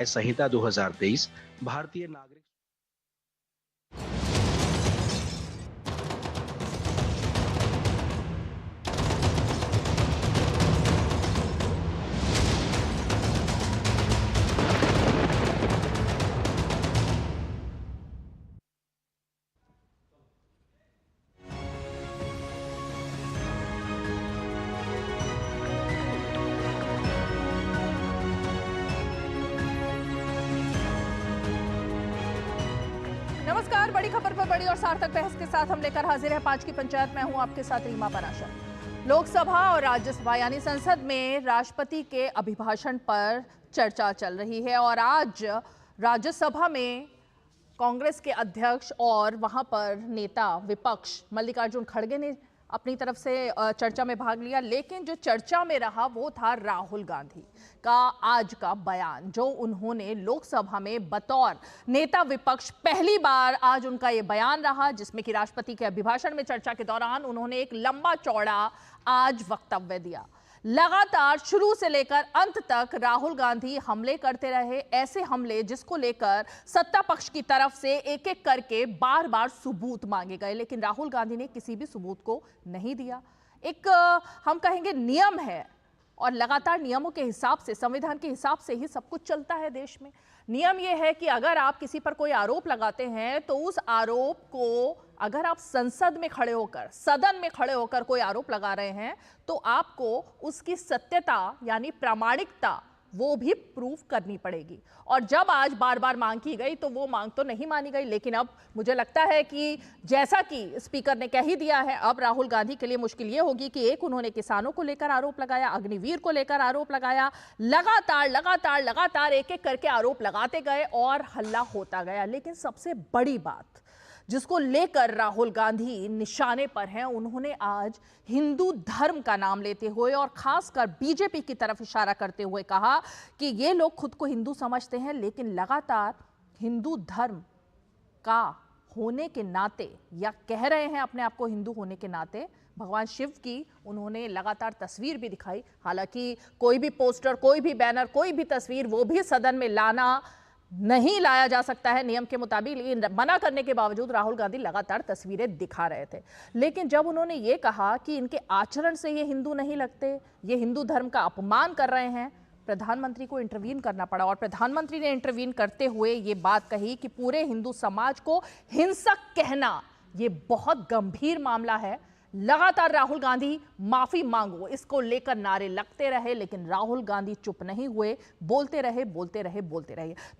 संहिता 2023 भारतीय नागरिक नमस्कार, बड़ी खबर पर बड़ी और सार्थक बहस के साथ हम लेकर हाजिर है 5 की पंचायत। मैं हूं आपके साथ रीमा पराशर। लोकसभा और राज्यसभा यानी संसद में राष्ट्रपति के अभिभाषण पर चर्चा चल रही है और आज राज्यसभा में कांग्रेस के अध्यक्ष और वहां पर नेता विपक्ष मल्लिकार्जुन खड़गे ने अपनी तरफ से चर्चा में भाग लिया, लेकिन जो चर्चा में रहा वो था राहुल गांधी का आज का बयान, जो उन्होंने लोकसभा में बतौर नेता विपक्ष पहली बार आज उनका ये बयान रहा, जिसमें कि राष्ट्रपति के अभिभाषण में चर्चा के दौरान उन्होंने एक लंबा चौड़ा आज वक्तव्य दिया। लगातार शुरू से लेकर अंत तक राहुल गांधी हमले करते रहे, ऐसे हमले जिसको लेकर सत्ता पक्ष की तरफ से एक एक करके बार बार सबूत मांगे गए, लेकिन राहुल गांधी ने किसी भी सबूत को नहीं दिया। एक हम कहेंगे नियम है और लगातार नियमों के हिसाब से, संविधान के हिसाब से ही सब कुछ चलता है देश में। नियम यह है कि अगर आप किसी पर कोई आरोप लगाते हैं तो उस आरोप को अगर आप संसद में खड़े होकर, सदन में खड़े होकर कोई आरोप लगा रहे हैं तो आपको उसकी सत्यता यानी प्रामाणिकता वो भी प्रूफ करनी पड़ेगी। और जब आज बार बार मांग की गई तो वो मांग तो नहीं मानी गई, लेकिन अब मुझे लगता है कि जैसा कि स्पीकर ने कह ही दिया है, अब राहुल गांधी के लिए मुश्किल ये होगी कि एक उन्होंने किसानों को लेकर आरोप लगाया, अग्निवीर को लेकर आरोप लगाया, लगातार एक एक करके आरोप लगाते गए और हल्ला होता गया। लेकिन सबसे बड़ी बात जिसको लेकर राहुल गांधी निशाने पर हैं, उन्होंने आज हिंदू धर्म का नाम लेते हुए और खासकर बीजेपी की तरफ इशारा करते हुए कहा कि ये लोग खुद को हिंदू समझते हैं, लेकिन लगातार हिंदू धर्म का होने के नाते या कह रहे हैं अपने आप को हिंदू होने के नाते भगवान शिव की उन्होंने लगातार तस्वीर भी दिखाई। हालांकि कोई भी पोस्टर, कोई भी बैनर, कोई भी तस्वीर वो भी सदन में नहीं लाया जा सकता है नियम के मुताबिक, लेकिन मना करने के बावजूद राहुल गांधी लगातार तस्वीरें दिखा रहे थे। लेकिन जब उन्होंने ये कहा कि इनके आचरण से ये हिंदू नहीं लगते, ये हिंदू धर्म का अपमान कर रहे हैं, प्रधानमंत्री को इंटरवीन करना पड़ा और प्रधानमंत्री ने इंटरवीन करते हुए ये बात कही कि पूरे हिंदू समाज को हिंसक कहना ये बहुत गंभीर मामला है। लगातार राहुल गांधी माफी मांगो इसको लेकर नारे लगते रहे, लेकिन राहुल गांधी चुप नहीं हुए, बोलते रहे।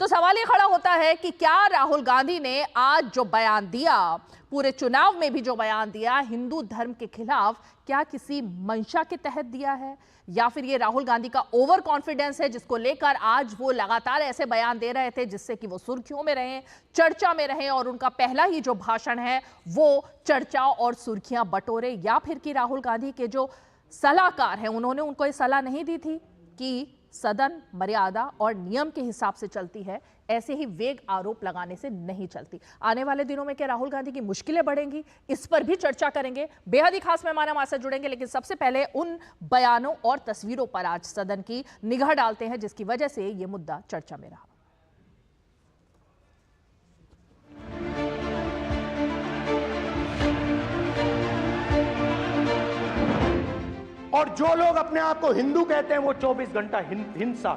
तो सवाल ये खड़ा होता है कि क्या राहुल गांधी ने आज जो बयान दिया, पूरे चुनाव में भी जो बयान दिया हिंदू धर्म के खिलाफ, क्या किसी मंशा के तहत दिया है या फिर ये राहुल गांधी का ओवर कॉन्फिडेंस है जिसको लेकर आज वो लगातार ऐसे बयान दे रहे थे जिससे कि वो सुर्खियों में रहें, चर्चा में रहें और उनका पहला ही जो भाषण है वो चर्चा और सुर्खियां बटोरे, या फिर कि राहुल गांधी के जो सलाहकार हैं उन्होंने उनको ये सलाह नहीं दी थी कि सदन मर्यादा और नियम के हिसाब से चलती है, ऐसे ही वेग आरोप लगाने से नहीं चलती। आने वाले दिनों में क्या राहुल गांधी की मुश्किलें बढ़ेंगी, इस पर भी चर्चा करेंगे। बेहद ही खास मेहमान हमारे साथ जुड़ेंगे, लेकिन सबसे पहले उन बयानों और तस्वीरों पर आज सदन की निगाह डालते हैं जिसकी वजह से यह मुद्दा चर्चा में रहा। और जो लोग अपने आप को हिंदू कहते हैं वो 24 घंटा हिंसा,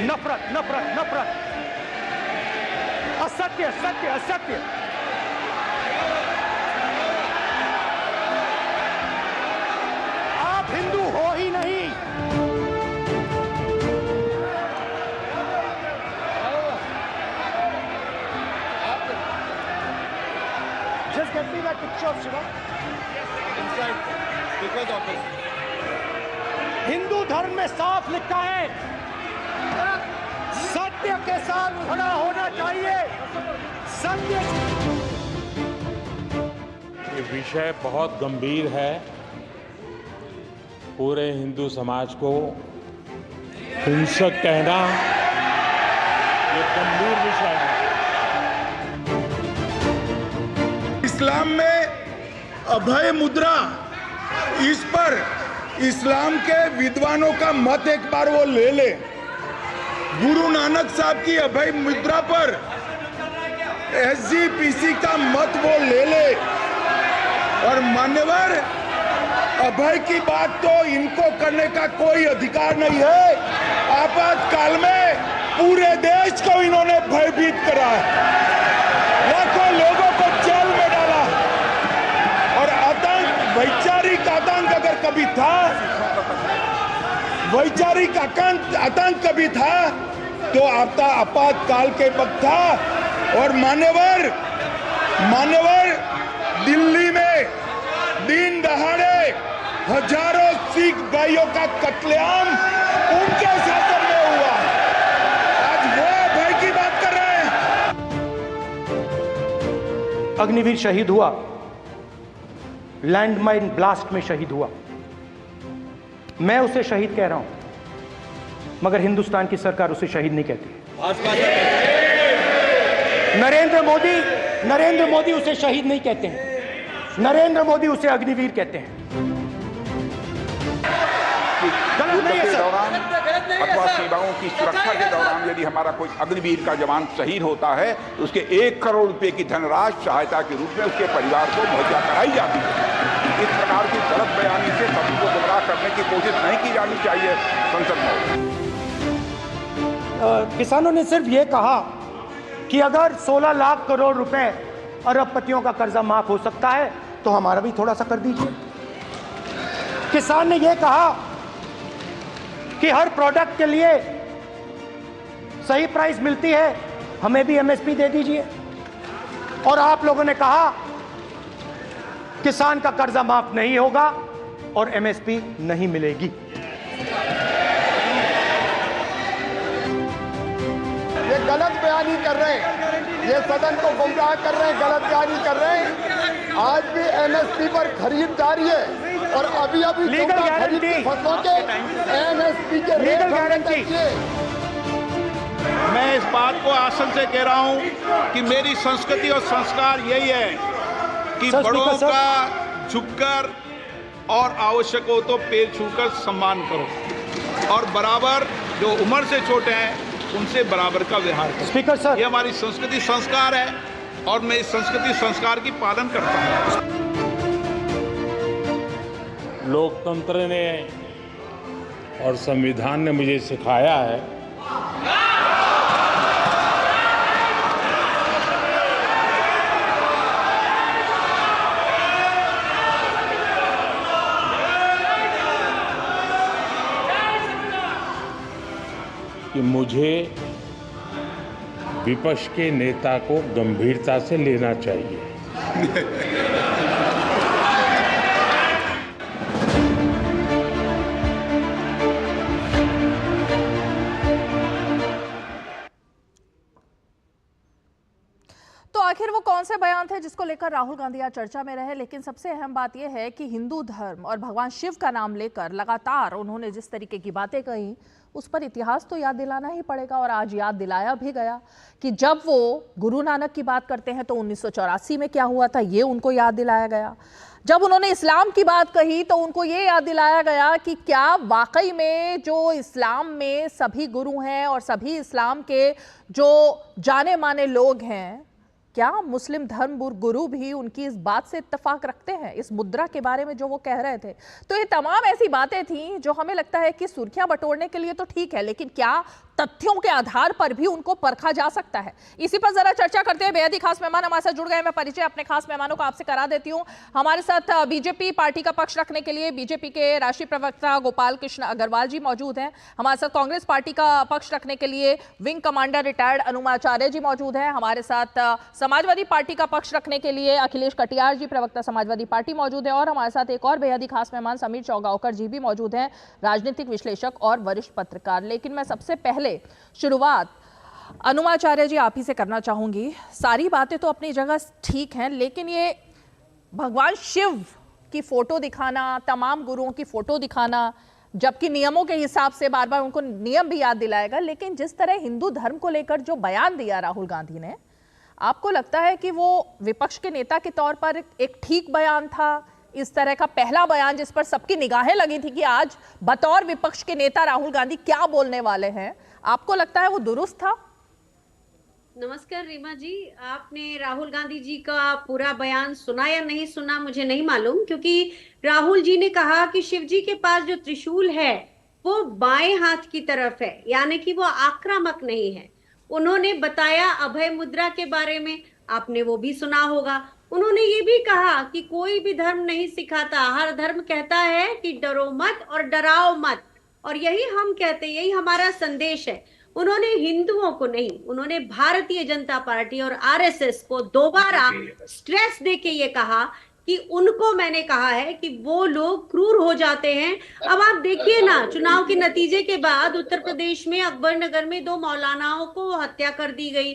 नफरत, असत्य। आप हिंदू हो ही नहीं। Just get me that picture of Shiva. Inside. Hindu धर्म में साफ लिखा है, सत्य के साथ खड़ा होना चाहिए। सत्य। ये विषय बहुत गंभीर है। पूरे हिंदू समाज को हिंसक कहना ये गंभीर विषय है। इस्लाम में अभय मुद्रा, इस पर इस्लाम के विद्वानों का मत एक बार वो ले ले। गुरु नानक साहब की अभय मुद्रा पर SGPC का मत वो ले ले। और मान्यवर, अभय की बात तो इनको करने का कोई अधिकार नहीं है। आपातकाल में पूरे देश को इन्होंने भयभीत करा, लाखों लोगों को जेल में डाला। और आतंक, वैचारिक आतंक अगर कभी था, वैचारिक आतंक कभी था तो आपातकाल के वक्त था। और मान्यवर, दिल्ली में दिन दहाड़े हजारों सिख भाइयों का कत्लेआम उनके शासन में हुआ। आज वो भाई की बात कर रहे हैं। अग्निवीर शहीद हुआ, लैंडमाइन ब्लास्ट में शहीद हुआ। मैं उसे शहीद कह रहा हूं, मगर हिंदुस्तान की सरकार उसे शहीद नहीं कहती। नरेंद्र मोदी उसे शहीद नहीं कहते हैं। नरेंद्र मोदी उसे अग्निवीर कहते हैं। युद्ध के दौरान अथवा सीमाओं की सुरक्षा के दौरान यदि हमारा कोई अग्निवीर का जवान शहीद होता है तो उसके 1 करोड़ रुपए की धनराशि सहायता के रूप में उसके परिवार को मुहैया कराई जाती है। इस प्रकार की गलत बयानी से सभी को गुमराह करने की कोशिश नहीं की जानी चाहिए संसद में। किसानों ने सिर्फ ये कहा कि अगर 16 लाख करोड़ रुपए अरबपतियों का कर्जा माफ हो सकता है तो हमारा भी थोड़ा सा कर दीजिए। किसान ने यह कहा कि हर प्रोडक्ट के लिए सही प्राइस मिलती है, हमें भी MSP दे दीजिए। और आप लोगों ने कहा किसान का कर्जा माफ नहीं होगा और MSP नहीं मिलेगी। ये गलत बयानी कर रहे हैं, ये सदन को गुमराह कर रहे हैं, गलत बयानी कर रहे हैं। आज भी MSP पर खरीद जारी है और अभी लीगल गारंटी, फसलों के MSP के लीगल गारंटी। मैं इस बात को आसन से कह रहा हूं कि मेरी संस्कृति और संस्कार यही है कि बड़ों का झुककर और आवश्यक हो तो पैर छूकर सम्मान करो और बराबर जो उम्र से छोटे हैं उनसे बराबर का व्यवहार करो। स्पीकर सर, ये हमारी संस्कृति संस्कार है और मैं इस संस्कृति संस्कार की पालन करता हूं। लोकतंत्र ने और संविधान ने मुझे सिखाया है कि मुझे विपक्ष के नेता को गंभीरता से लेना चाहिए। तो आखिर वो कौन से बयान थे जिसको लेकर राहुल गांधी आज चर्चा में रहे? लेकिन सबसे अहम बात यह है कि हिंदू धर्म और भगवान शिव का नाम लेकर लगातार उन्होंने जिस तरीके की बातें कही उस पर इतिहास तो याद दिलाना ही पड़ेगा। और आज याद दिलाया भी गया कि जब वो गुरु नानक की बात करते हैं तो 1984 में क्या हुआ था ये उनको याद दिलाया गया। जब उन्होंने इस्लाम की बात कही तो उनको ये याद दिलाया गया कि क्या वाकई में जो इस्लाम में सभी गुरु हैं और सभी इस्लाम के जो जाने माने लोग हैं, क्या मुस्लिम धर्म गुरु भी उनकी इस बात से इत्तेफाक रखते हैं, इस मुद्रा के बारे में जो वो कह रहे थे। तो ये तमाम ऐसी बातें थी जो हमें लगता है कि सुर्खियां बटोरने के लिए तो ठीक है, लेकिन क्या तथ्यों के आधार पर भी उनको परखा जा सकता है? इसी पर जरा चर्चा करते हैं। बेहद ही खास मेहमान हमारे साथ जुड़ गए। मैं परिचय अपने खास मेहमानों को आपसे करा देती हूं। हमारे साथ बीजेपी पार्टी का पक्ष रखने के लिए बीजेपी के राष्ट्रीय प्रवक्ता गोपाल कृष्ण अग्रवाल जी मौजूद हैं। हमारे साथ कांग्रेस पार्टी का पक्ष रखने के लिए विंग कमांडर रिटायर्ड अनुमाचार्य जी मौजूद हैं। हमारे साथ समाजवादी पार्टी का पक्ष रखने के लिए अखिलेश कटियार जी प्रवक्ता समाजवादी पार्टी मौजूद है। और हमारे साथ एक और बेहद ही खास मेहमान समीर चौगावकर जी भी मौजूद हैं, राजनीतिक विश्लेषक और वरिष्ठ पत्रकार। लेकिन मैं सबसे पहले शुरुआत अनुमाचार्य जी आप ही से करना चाहूंगी। सारी बातें तो अपनी जगह ठीक हैं, लेकिन ये भगवान शिव की फोटो दिखाना, तमाम गुरुओं की फोटो दिखाना, जबकि नियमों के हिसाब से बार बार उनको नियम भी याद दिलाएगा, लेकिन जिस तरह हिंदू धर्म को लेकर जो बयान दिया राहुल गांधी ने, आपको लगता है कि वो विपक्ष के नेता के तौर पर एक ठीक बयान था? इस तरह का पहला बयान जिस पर सबकी निगाहें लगी थी कि आज बतौर विपक्ष के नेता राहुल गांधी क्या बोलने वाले हैं, आपको लगता है वो दुरुस्त था? नमस्कार रीमा जी, आपने राहुल गांधी जी का पूरा बयान सुना या नहीं सुना मुझे नहीं मालूम, क्योंकि राहुल जी ने कहा कि शिव जी के पास जो त्रिशूल है वो बाएं हाथ की तरफ है, यानी कि वो आक्रामक नहीं है। उन्होंने बताया अभय मुद्रा के बारे में, आपने वो भी सुना होगा। उन्होंने ये भी कहा कि कोई भी धर्म नहीं सिखाता, हर धर्म कहता है कि डरो मत और डराओ मत, और यही हम कहते हैं, यही हमारा संदेश है। उन्होंने हिंदुओं को नहीं, उन्होंने भारतीय जनता पार्टी और आरएसएस को दोबारा स्ट्रेस देके ये कहा कि उनको मैंने कहा है कि वो लोग क्रूर हो जाते हैं। अब आप देखिए ना, चुनाव के नतीजे के बाद उत्तर प्रदेश में अकबरनगर में 2 मौलानाओं को हत्या कर दी गई,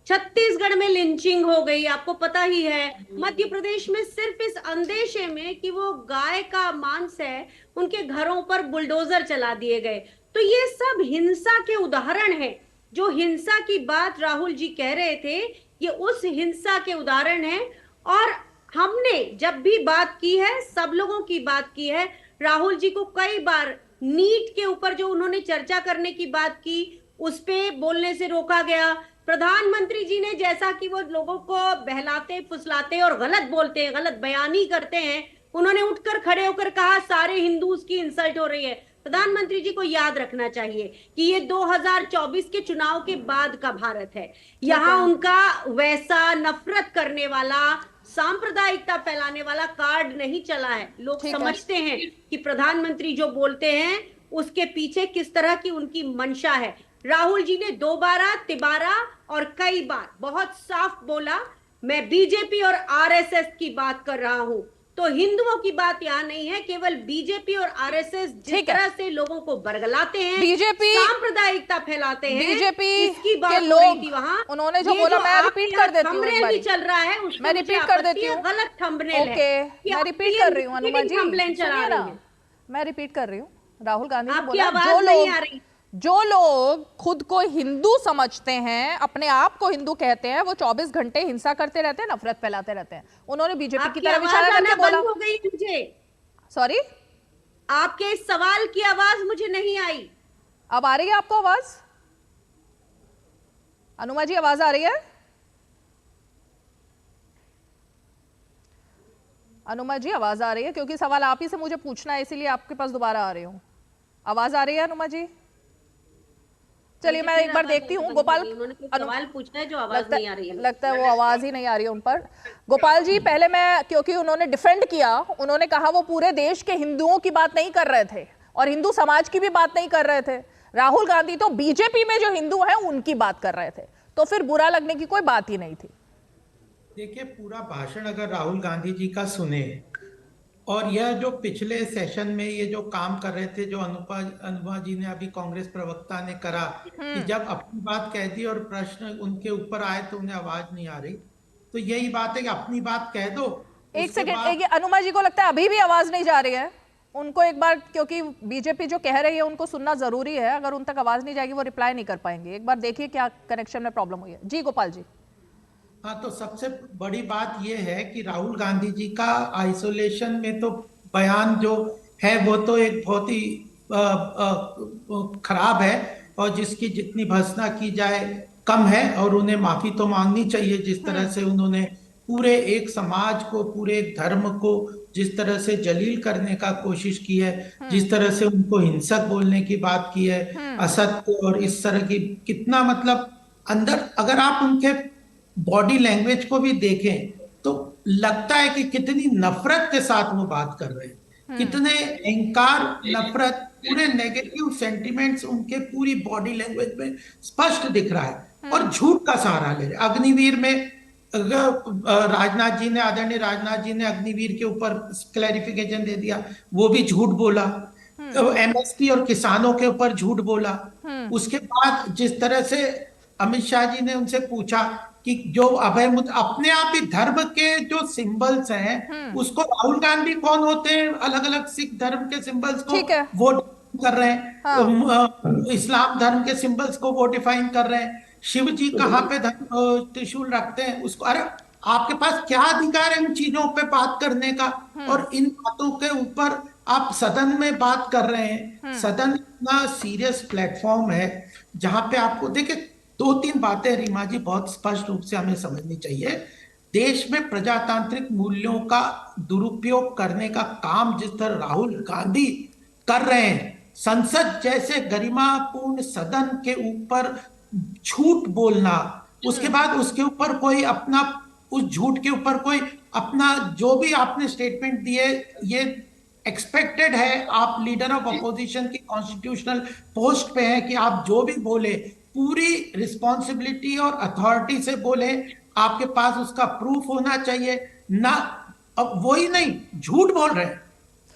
छत्तीसगढ़ में लिंचिंग हो गई, आपको पता ही है। मध्य प्रदेश में सिर्फ इस अंदेशे में कि वो गाय का मांस है, उनके घरों पर बुलडोजर चला दिए गए। तो ये सब हिंसा के उदाहरण हैं। जो हिंसा की बात राहुल जी कह रहे थे, ये उस हिंसा के उदाहरण हैं। और हमने जब भी बात की है, सब लोगों की बात की है। राहुल जी को कई बार नीट के ऊपर जो उन्होंने चर्चा करने की बात की, उस पे बोलने से रोका गया। प्रधानमंत्री जी ने, जैसा कि वो लोगों को बहलाते फुसलाते और गलत बोलते हैं, गलत बयानी करते हैं, उन्होंने उठकर खड़े होकर कहा सारे हिंदूज की इंसल्ट हो रही है। प्रधानमंत्री जी को याद रखना चाहिए कि ये 2024 के चुनाव के बाद का भारत है। यहाँ उनका वैसा नफरत करने वाला, सांप्रदायिकता फैलाने वाला कार्ड नहीं चला है। लोग समझते हैं कि प्रधानमंत्री जो बोलते हैं उसके पीछे किस तरह की उनकी मंशा है। राहुल जी ने 2 बार, 3 और कई बार बहुत साफ बोला, मैं बीजेपी और आरएसएस की बात कर रहा हूं। तो हिंदुओं की बात यहाँ नहीं है, केवल बीजेपी और आरएसएस जिस तरह से लोगों को बरगलाते हैं, बीजेपी सांप्रदायिकता फैलाते हैं, बीजेपी इसकी बात के हो लोग रही थी वहां। उन्होंने जो बोला, मैं रिपीट कर देती हूँ, थंबनेल भी चल रहा है, मैं रिपीट कर देती हूँ, गलत थंबनेल है। मैं रिपीट कर रही हूँ अनुमा जी, सुनिए ना, मैं रिपीट कर रही हूँ। राहुल गांधी ने आपकी बोला, आवाज नहीं आ रही। जो लोग खुद को हिंदू समझते हैं, अपने आप को हिंदू कहते हैं, वो 24 घंटे हिंसा करते रहते हैं, नफरत फैलाते रहते हैं। उन्होंने बीजेपी की तरफ इशारा करके बोला। हो गई मुझे, सॉरी, आपके इस सवाल की आवाज मुझे नहीं आई। अब आ रही है आपको आवाज? अनुमा जी आवाज आ रही है? अनुमा जी आवाज आ रही है? क्योंकि सवाल आप ही से मुझे पूछना है, इसीलिए आपके पास दोबारा आ रही हूँ। आवाज आ रही है अनुमा जी? चलिए मैं एक बार देखती हूँ। गोपाल, सवाल पूछा है जो आवाज नहीं आ रही है, लगता है वो आवाज ही नहीं आ रही है उन पर। गोपाल जी, पहले मैं, क्योंकि उन्होंने डिफेंड किया, उन्होंने कहा वो पूरे देश के हिंदुओं की बात नहीं कर रहे थे और हिंदू समाज की भी बात नहीं कर रहे थे। राहुल गांधी तो बीजेपी में जो हिंदू हैं उनकी बात कर रहे थे, तो फिर बुरा लगने की कोई बात ही नहीं थी। देखिए, पूरा भाषण अगर राहुल गांधी जी का सुने, और यह जो पिछले सेशन में ये जो काम कर रहे थे, जो अनुपा जी ने अभी कांग्रेस प्रवक्ता ने करा कि जब अपनी बात कह दी और प्रश्न उनके ऊपर आए तो उन्हें आवाज नहीं आ रही, तो यही बात है कि अपनी बात कह दो। एक सेकंड, अनुमा जी को लगता है अभी भी आवाज नहीं जा रही है उनको। एक बार, क्योंकि बीजेपी जो कह रही है उनको सुनना जरूरी है, अगर उन तक आवाज नहीं जाएगी वो रिप्लाई नहीं कर पाएंगे। एक बार देखिए क्या कनेक्शन में प्रॉब्लम हुई है। जी गोपाल जी। हाँ, तो सबसे बड़ी बात यह है कि राहुल गांधी जी का आइसोलेशन में तो बयान जो है वो तो एक बहुत ही खराब है, और जिसकी जितनी भर्त्सना की जाए कम है, और उन्हें माफी तो मांगनी चाहिए। जिस तरह से उन्होंने पूरे एक समाज को, पूरे एक धर्म को जिस तरह से जलील करने का कोशिश की है, जिस तरह से उनको हिंसक बोलने की बात की है, असत्य और इस तरह की, कितना मतलब अंदर, अगर आप उनके बॉडी लैंग्वेज को भी देखें तो लगता है कि कितनी नफरत के साथ वो बात कर रहे हैं, कितने अहंकार, नफरत, पूरे नेगेटिव सेंटिमेंट्स उनके पूरी बॉडी लैंग्वेज में स्पष्ट दिख रहा है, और झूठ का सहारा ले रहे। अग्निवीर में राजनाथ जी ने, आदरणीय राजनाथ जी ने अग्निवीर के ऊपर क्लैरिफिकेशन दे दिया, वो भी झूठ बोला। एमएसपी और किसानों के ऊपर झूठ बोला। उसके बाद जिस तरह से अमित शाह जी ने उनसे पूछा कि जो अभय मुद्रा, अपने आप ही धर्म के जो सिंबल्स हैं उसको, राहुल गांधी कौन होते हैं अलग अलग सिख धर्म के सिंबल्स को वो कर रहे हैं, इस्लाम धर्म के सिंबल्स को वो डिफाइन कर रहे हैं, शिव जी कहाँ पे त्रिशूल रखते हैं उसको। अरे आपके पास क्या अधिकार है इन चीजों पे बात करने का? और इन बातों के ऊपर आप सदन में बात कर रहे हैं। सदन इतना सीरियस प्लेटफॉर्म है जहां पे आपको देखिए 2-3 बातें रीमा जी बहुत स्पष्ट रूप से हमें समझनी चाहिए। देश में प्रजातांत्रिक मूल्यों का दुरुपयोग करने का काम जिस तरह राहुल गांधी कर रहे हैं, संसद जैसे गरिमापूर्ण सदन के ऊपर झूठ बोलना, उसके बाद उसके ऊपर कोई अपना, उस झूठ के ऊपर कोई अपना, जो भी आपने स्टेटमेंट दिए, ये एक्सपेक्टेड है, आप लीडर ऑफ अपोजिशन की कॉन्स्टिट्यूशनल पोस्ट पे हैं कि आप जो भी बोले पूरी रिस्पॉन्सिबिलिटी और अथॉरिटी से बोले, आपके पास उसका प्रूफ होना चाहिए ना। अब वही नहीं, झूठ बोल रहे हैं।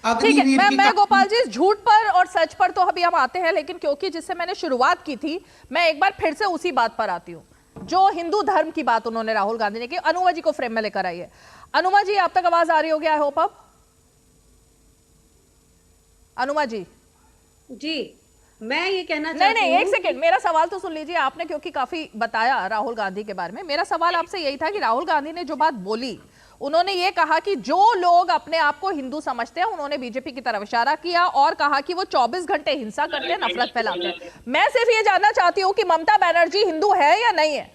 ठीक है, मैं गोपाल जी झूठ पर और सच पर तो अभी हम आते हैं, लेकिन क्योंकि जिससे मैंने शुरुआत की थी, मैं एक बार फिर से उसी बात पर आती हूँ जो हिंदू धर्म की बात उन्होंने राहुल गांधी ने की। अनुमा जी को फ्रेम में लेकर आइए। अनुमा जी, आप तक आवाज आ रही होगी, आई होप। अब अनुमा जी मैं ये कहना नहीं, एक सेकंड, मेरा सवाल तो सुन लीजिए आपने, क्योंकि काफी बताया राहुल गांधी के बारे में। मेरा सवाल आपसे यही था कि राहुल गांधी ने जो बात बोली, उन्होंने ये कहा कि जो लोग अपने आप को हिंदू समझते हैं, उन्होंने बीजेपी की तरफ इशारा किया और कहा कि वो 24 घंटे हिंसा करते हैं, नफरत फैलाते हैं। मैं सिर्फ ये जानना चाहती हूँ कि ममता बनर्जी हिंदू है या नहीं है?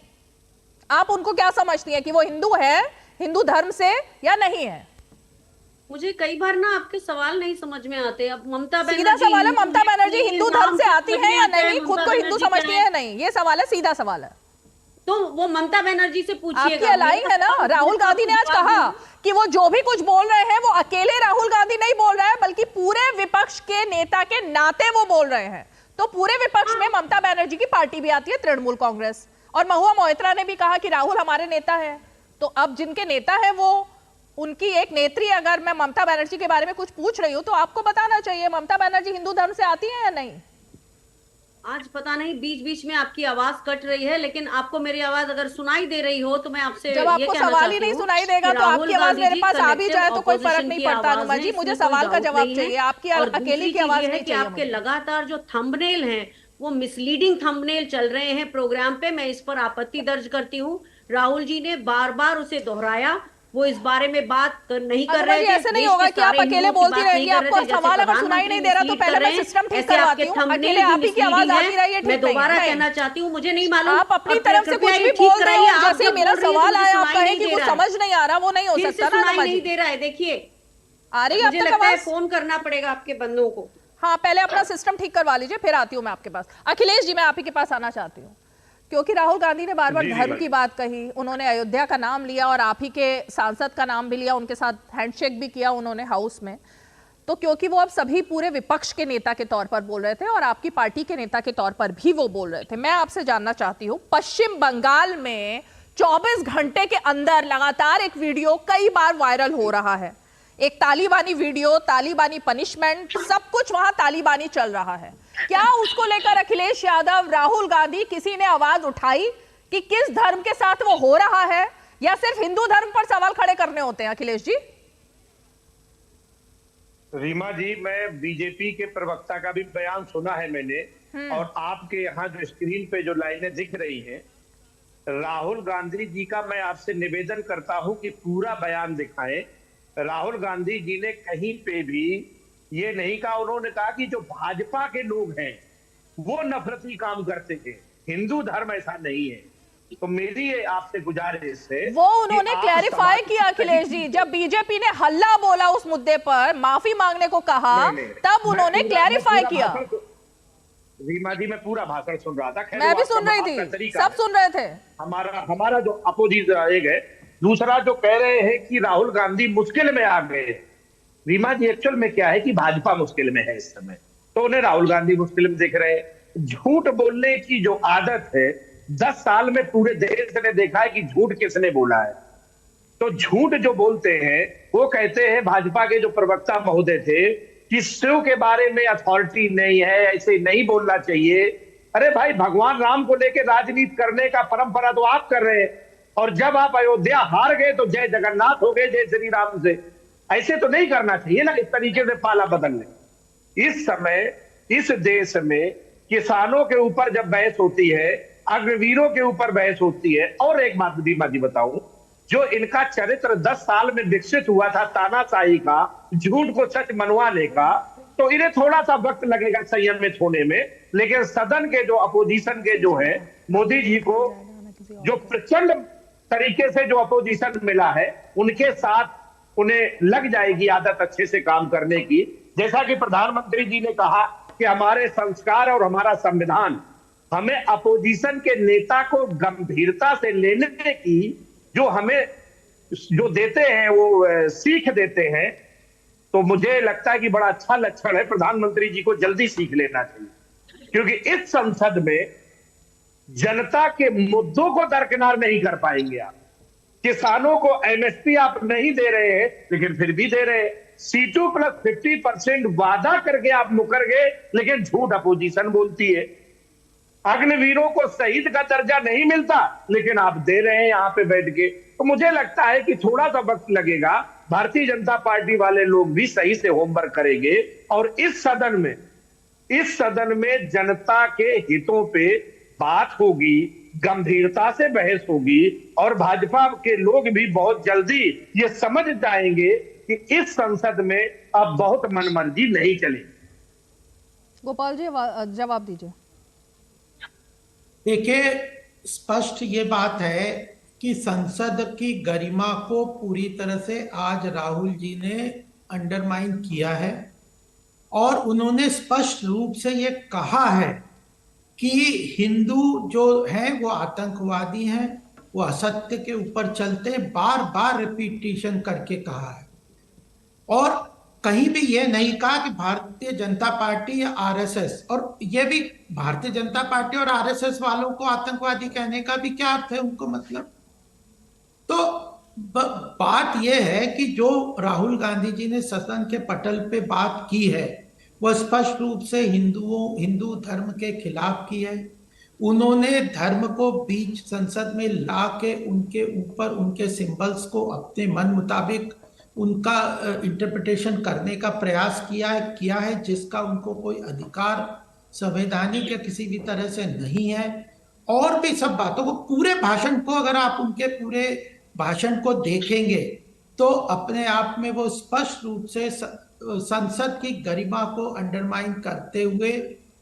आप उनको क्या समझती हैं कि वो हिंदू है, हिंदू धर्म से, या नहीं है? मुझे कई बार ना आपके सवाल नहीं समझ में आते। अब ममता बनर्जी, सीधा सवाल है, ममता बनर्जी हिंदू धर्म से आती है या नहीं, खुद को हिंदू समझती है या नहीं, ये सवाल है, सीधा सवाल है। तो वो ममता बनर्जी से पूछिएगा। आपकी अलाइंग है ना। राहुल गांधी ने आज कहा कि वो जो भी कुछ बोल रहे हैं वो अकेले राहुल गांधी नहीं बोल रहा है, बल्कि पूरे विपक्ष के नेता के नाते वो बोल रहे हैं। तो पूरे विपक्ष में ममता बनर्जी की पार्टी भी आती है, तृणमूल कांग्रेस, और महुआ मोइत्रा ने भी कहा कि राहुल हमारे नेता है। तो अब जिनके नेता है वो, उनकी एक नेत्री, अगर मैं ममता बनर्जी के बारे में कुछ पूछ रही हूँ तो आपको बताना चाहिए, ममता बनर्जी हिंदू धर्म से आती है या नहीं? आज पता नहीं बीच बीच में आपकी आवाज कट रही है, लेकिन आपको मेरी आवाज अगर सुनाई दे रही हो तो मैं आपसे जब आपको सवाल ही नहीं सुनाई देगा तो आपकी आवाज मेरे पास आ भी जाए तो कोई फर्क नहीं पड़ता। अनुमा जी, मुझे सवाल का जवाब चाहिए, आपकी अकेली की आवाज नहीं चाहिए। आपके लगातार जो थंबनेल हैं वो मिसलीडिंग थंबनेल चल रहे हैं प्रोग्राम पे, मैं इस पर आपत्ति दर्ज करती हूँ। राहुल जी ने बार बार उसे दोहराया, वो इस बारे में बात नहीं कर रहे थे। ऐसे नहीं होगा कि आप अकेले बोलती रहेंगी, आपको सवाल अगर सुनाई नहीं दे रहा तो पहले मैं सिस्टम ठीक करवाती हूं। अकेले आप ही की आवाज आती रही है, मैं दोबारा कहना चाहती हूँ, मुझे नहीं मालूम आप अपनी तरफ से कुछ भी बोल रहे हो। जैसे मेरा सवाल आया, आप कहें कि कुछ समझ नहीं आ रहा, वो नहीं हो सकता ना। सुनाई नहीं दे रहा है, देखिए आ रही है, मुझे लगता है फोन करना पड़ेगा आपके बंदों को। हाँ, पहले अपना सिस्टम ठीक करवा लीजिए, फिर आती हूँ मैं आपके पास। अखिलेश जी, मैं आप ही के पास आना चाहती हूँ, क्योंकि राहुल गांधी ने बार बार धर्म की बात कही, उन्होंने अयोध्या का नाम लिया और आप ही के सांसद का नाम भी लिया, उनके साथ हैंडशेक भी किया उन्होंने हाउस में। तो क्योंकि वो अब सभी पूरे विपक्ष के नेता के तौर पर बोल रहे थे और आपकी पार्टी के नेता के तौर पर भी वो बोल रहे थे, मैं आपसे जानना चाहती हूँ, पश्चिम बंगाल में 24 घंटे के अंदर लगातार एक वीडियो कई बार वायरल हो रहा है, एक तालिबानी वीडियो, तालिबानी पनिशमेंट, सब कुछ वहां तालिबानी चल रहा है। क्या उसको लेकर अखिलेश यादव, राहुल गांधी, किसी ने आवाज उठाई कि किस धर्म के साथ वो हो रहा है, या सिर्फ हिंदू धर्म पर सवाल खड़े करने होते हैं? अखिलेश जी। रीमा जी, मैं बीजेपी के प्रवक्ता का भी बयान सुना है मैंने, और आपके यहाँ जो स्क्रीन पे जो लाइनें दिख रही हैं, राहुल गांधी जी का मैं आपसे निवेदन करता हूं कि पूरा बयान दिखाएं। राहुल गांधी जी ने कहीं पे भी ये नहीं कहा, उन्होंने कहा कि जो भाजपा के लोग हैं वो नफरती काम करते हैं, हिंदू धर्म ऐसा नहीं है। तो मेरी आपसे गुजारिश है, वो उन्होंने क्लैरिफाई किया अखिलेश जी, जब बीजेपी ने हल्ला बोला उस मुद्दे पर, माफी मांगने को कहा, तब उन्होंने क्लैरिफाई किया। रीमा जी, मैं पूरा भाषण सुन रहा था, मैं भी सुन रही थी, सब सुन रहे थे। हमारा जो अपोजिशन एक है, दूसरा जो कह रहे हैं कि राहुल गांधी मुश्किल में आ गए। रीमा जी, एक्चुअल में क्या है कि भाजपा मुश्किल में है इस समय, तो उन्हें राहुल गांधी मुश्किल में दिख रहे हैं। झूठ बोलने की जो आदत है, 10 साल में पूरे देश ने देखा है कि झूठ किसने बोला है। तो झूठ जो बोलते हैं, वो कहते हैं भाजपा के जो प्रवक्ता महोदय थे कि शिव के बारे में अथॉरिटी नहीं है, ऐसे नहीं बोलना चाहिए। अरे भाई, भगवान राम को लेकर राजनीति करने का परंपरा तो आप कर रहे हैं, और जब आप अयोध्या हार गए तो जय जगन्नाथ हो गए, जय श्री राम से। ऐसे तो नहीं करना चाहिए ना, इस तरीके से पाला बदलने। इस समय इस देश में किसानों के ऊपर जब बहस होती है, अग्रवीरों के ऊपर बहस होती है, और एक बात रीमा जी बताऊं, जो इनका चरित्र 10 साल में विकसित हुआ था, तानाशाही का, झूठ को सच मनवाने का, तो इन्हें थोड़ा सा वक्त लगेगा संयमित होने में, लेकिन सदन के जो अपोजिशन के जो है, मोदी जी को जो प्रचंड तरीके से जो अपोजिशन मिला है, उनके साथ उन्हें लग जाएगी आदत अच्छे से काम करने की। जैसा कि प्रधानमंत्री जी ने कहा कि हमारे संस्कार और हमारा संविधान हमें अपोजिशन के नेता को गंभीरता से लेने की जो हमें जो देते हैं, वो सीख देते हैं। तो मुझे लगता है कि बड़ा अच्छा लक्षण है, प्रधानमंत्री जी को जल्दी सीख लेना चाहिए, क्योंकि इस संसद में जनता के मुद्दों को दरकिनार नहीं कर पाएंगे आप। किसानों को एमएसपी आप नहीं दे रहे हैं, लेकिन फिर भी दे रहे हैं। C2 + 50% वादा करके आप मुकर गए, लेकिन झूठ अपोजिशन बोलती है। अग्निवीरों को शहीद का दर्जा नहीं मिलता, लेकिन आप दे रहे हैं यहां पे बैठ के। तो मुझे लगता है कि थोड़ा सा वक्त लगेगा, भारतीय जनता पार्टी वाले लोग भी सही से होमवर्क करेंगे और इस सदन में जनता के हितों पे बात होगी, गंभीरता से बहस होगी और भाजपा के लोग भी बहुत जल्दी ये समझ जाएंगे कि इस संसद में अब बहुत मनमर्जी नहीं चलेगी। गोपाल जी जवाब दीजिए। देखिए, स्पष्ट ये बात है कि संसद की गरिमा को पूरी तरह से आज राहुल जी ने अंडरमाइन किया है और उन्होंने स्पष्ट रूप से ये कहा है कि हिंदू जो हैं वो आतंकवादी हैं, वो असत्य के ऊपर चलते हैं, बार बार रिपीटिशन करके कहा है। और कहीं भी ये नहीं कहा कि भारतीय जनता पार्टी या आरएसएस, और ये भी भारतीय जनता पार्टी और आरएसएस वालों को आतंकवादी कहने का भी क्या अर्थ है उनको, मतलब। तो बात यह है कि जो राहुल गांधी जी ने सदन के पटल पे बात की है वह स्पष्ट रूप से हिंदू धर्म के खिलाफ की है। उन्होंने धर्म को बीच संसद में ला के उनके ऊपर उनके सिंबल्स को अपने मन मुताबिक उनका इंटरप्रिटेशन करने का प्रयास किया है जिसका उनको कोई अधिकार संवैधानिक या किसी भी तरह से नहीं है। और भी सब बातों को, पूरे भाषण को अगर आप उनके पूरे भाषण को देखेंगे तो अपने आप में वो स्पष्ट रूप से संसद की गरिमा को अंडरमाइन करते हुए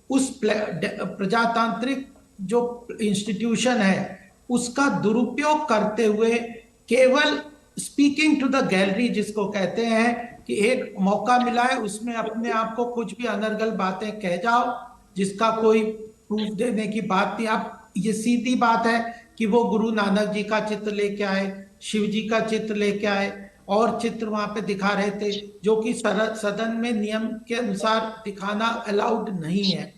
उस प्रजातांत्रिक जो इंस्टीट्यूशन है उसका दुरुपयोग करते हुए केवल स्पीकिंग टू द गैलरी जिसको कहते हैं कि एक मौका मिला है उसमें अपने आप को कुछ भी अनर्गल बातें कह जाओ जिसका कोई प्रूफ देने की बात नहीं। अब ये सीधी बात है कि वो गुरु नानक जी का चित्र लेके आए, शिव जी का चित्र लेके आए और चित्र वहां पे दिखा रहे थे जो कि सदन में नियम के अनुसार दिखाना अलाउड नहीं है।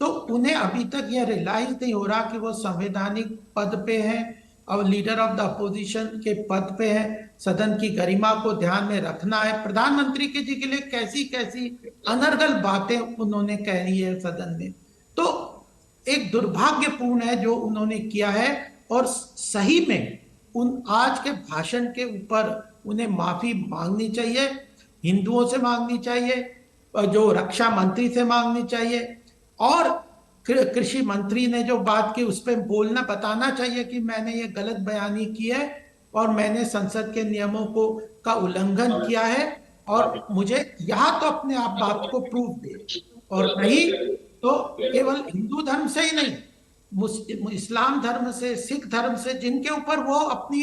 तो उन्हें अभी तक यह रियलाइज नहीं हो रहा कि वो संवैधानिक पद पे हैं और लीडर ऑफ द अपोजिशन के पद पे है। सदन की गरिमा को ध्यान में रखना है। प्रधानमंत्री जी के लिए कैसी कैसी अनर्गल बातें उन्होंने कह ली है सदन में, तो एक दुर्भाग्यपूर्ण है जो उन्होंने किया है। और सही में उन आज के भाषण के ऊपर उन्हें माफी मांगनी चाहिए, हिंदुओं से मांगनी चाहिए, जो रक्षा मंत्री से मांगनी चाहिए और कृषि मंत्री ने जो बात की उस पर बताना चाहिए कि मैंने ये गलत बयानी की है और मैंने संसद के नियमों का उल्लंघन किया है और मुझे यहाँ तो अपने आप बात को प्रूफ दे। और नहीं तो केवल हिंदू धर्म से ही नहीं, इस्लाम धर्म से, सिख धर्म से, जिनके ऊपर वो अपनी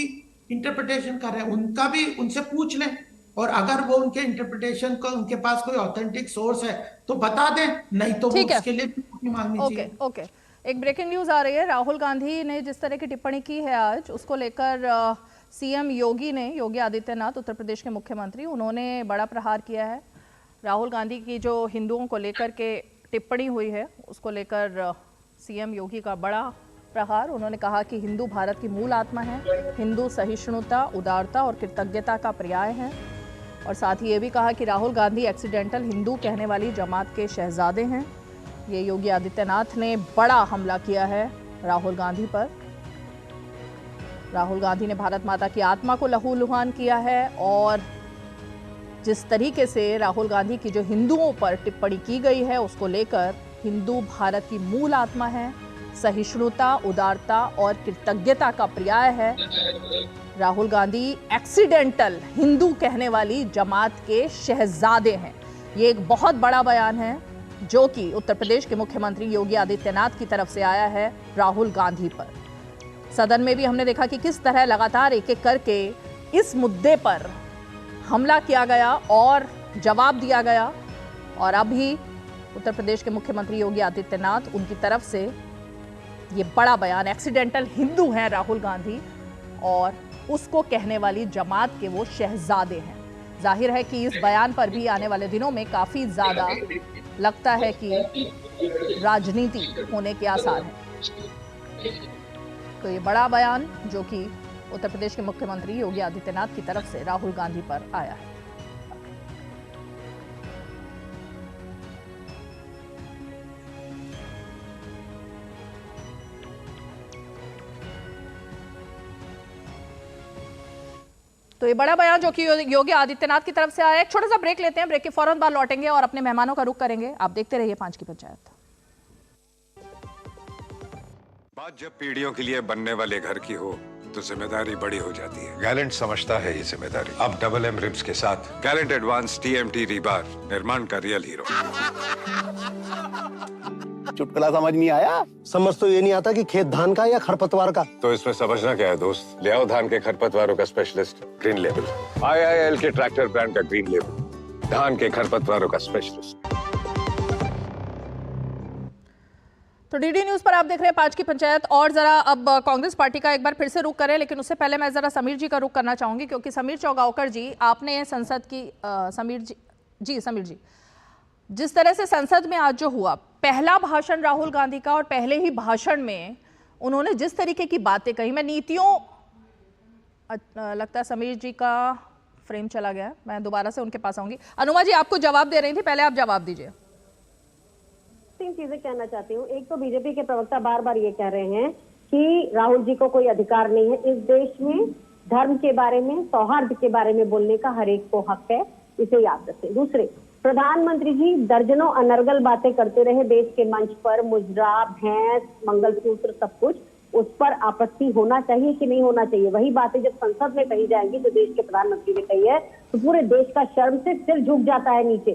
इंटरप्रिटेशन कर रहे हैं उनका भी उनसे पूछ लें और अगर वो उनके इंटरप्रिटेशन को उनके पास कोई ऑथेंटिक सोर्स है तो बता दें, नहीं तो वो उसके लिए भी मांगनी चाहिए। ओके, एक ब्रेकिंग न्यूज आ रही है। राहुल गांधी ने जिस तरह की टिप्पणी की है आज, उसको लेकर सीएम योगी आदित्यनाथ, उत्तर प्रदेश के मुख्यमंत्री, उन्होंने बड़ा प्रहार किया है। राहुल गांधी की जो हिंदुओं को लेकर के टिप्पणी हुई है उसको लेकर सीएम योगी का बड़ा प्रहार। उन्होंने कहा कि हिंदू भारत की मूल आत्मा है, हिंदू सहिष्णुता, उदारता और कृतज्ञता का पर्याय है। और साथ ही ये भी कहा कि राहुल गांधी एक्सीडेंटल हिंदू कहने वाली जमात के शहजादे हैं। ये योगी आदित्यनाथ ने बड़ा हमला किया है राहुल गांधी पर। राहुल गांधी ने भारत माता की आत्मा को लहूलुहान किया है और जिस तरीके से राहुल गांधी की जो हिंदुओं पर टिप्पणी की गई है उसको लेकर, हिंदू भारत की मूल आत्मा है, सहिष्णुता, उदारता और कृतज्ञता का पर्याय है। राहुल गांधी एक्सीडेंटल हिंदू कहने वाली जमात के शहजादे हैं। ये एक बहुत बड़ा बयान है जो कि उत्तर प्रदेश के मुख्यमंत्री योगी आदित्यनाथ की तरफ से आया है राहुल गांधी पर। सदन में भी हमने देखा कि किस तरह लगातार एक एक करके इस मुद्दे पर हमला किया गया और जवाब दिया गया, और अभी उत्तर प्रदेश के मुख्यमंत्री योगी आदित्यनाथ, उनकी तरफ से ये बड़ा बयान, एक्सीडेंटल हिंदू हैं राहुल गांधी और उसको कहने वाली जमात के वो शहजादे हैं। जाहिर है कि इस बयान पर भी आने वाले दिनों में काफी ज्यादा लगता है कि राजनीति होने के आसार हैं। तो ये बड़ा बयान जो कि उत्तर प्रदेश के मुख्यमंत्री योगी आदित्यनाथ की तरफ से राहुल गांधी पर आया है। तो ये बड़ा बयान जो कि योगी आदित्यनाथ की तरफ से आया है। एक छोटा सा ब्रेक लेते हैं, ब्रेक के फौरन बाद लौटेंगे और अपने मेहमानों का रुख करेंगे। आप देखते रहिए 5 की पंचायत। बात जब पीढ़ियों के लिए बनने वाले घर की हो तो जिम्मेदारी बड़ी हो जाती है। गैलेंट समझता है ये जिम्मेदारी। अब डबल एम रिब्स के साथ गैलेंट एडवांस TMT रीबार, निर्माण का रियल हीरो। चुटकुला समझ नहीं आया? समझ तो ये नहीं आता कि खेत धान का या खरपतवार का। तो इसमें समझना क्या है दोस्त? ले आओ धान के खरपतवारों का स्पेशलिस्ट ग्रीन लेबल। IIL के ट्रैक्टर ब्रांड का ग्रीन लेबल, धान के खरपतवारों का स्पेशलिस्ट। तो DD न्यूज पर आप देख रहे हैं 5 की पंचायत। और जरा अब कांग्रेस पार्टी का एक बार फिर से रुख करें, लेकिन उससे पहले मैं जरा समीर जी का रुख करना चाहूंगी, क्योंकि समीर चौगावकर जी, आपने संसद की समीर जी जिस तरह से संसद में आज जो हुआ, पहला भाषण राहुल गांधी का, और पहले ही भाषण में उन्होंने जिस तरीके की बातें कही, मैं नीतियों, लगता है समीर जी का फ्रेम चला गया, मैं दोबारा से उनके पास आऊंगी। अनुमा जी आपको जवाब दे रही थी, पहले आप जवाब दीजिए। 3 चीजें कहना चाहती हूँ। एक तो बीजेपी के प्रवक्ता बार बार ये कह रहे हैं कि राहुल जी को कोई अधिकार नहीं है इस देश में धर्म के बारे में, सौहार्द के बारे में बोलने का, हर एक को हक है, इसे याद रखें। दूसरे, प्रधानमंत्री जी दर्जनों अनर्गल बातें करते रहे देश के मंच पर, मुजरा, भैंस, मंगलसूत्र, सब कुछ, उस पर आपत्ति होना चाहिए कि नहीं होना चाहिए? वही बातें जब संसद में कही जाएंगी जो देश के प्रधानमंत्री ने कही है, तो पूरे देश का शर्म से सिर झुक जाता है नीचे।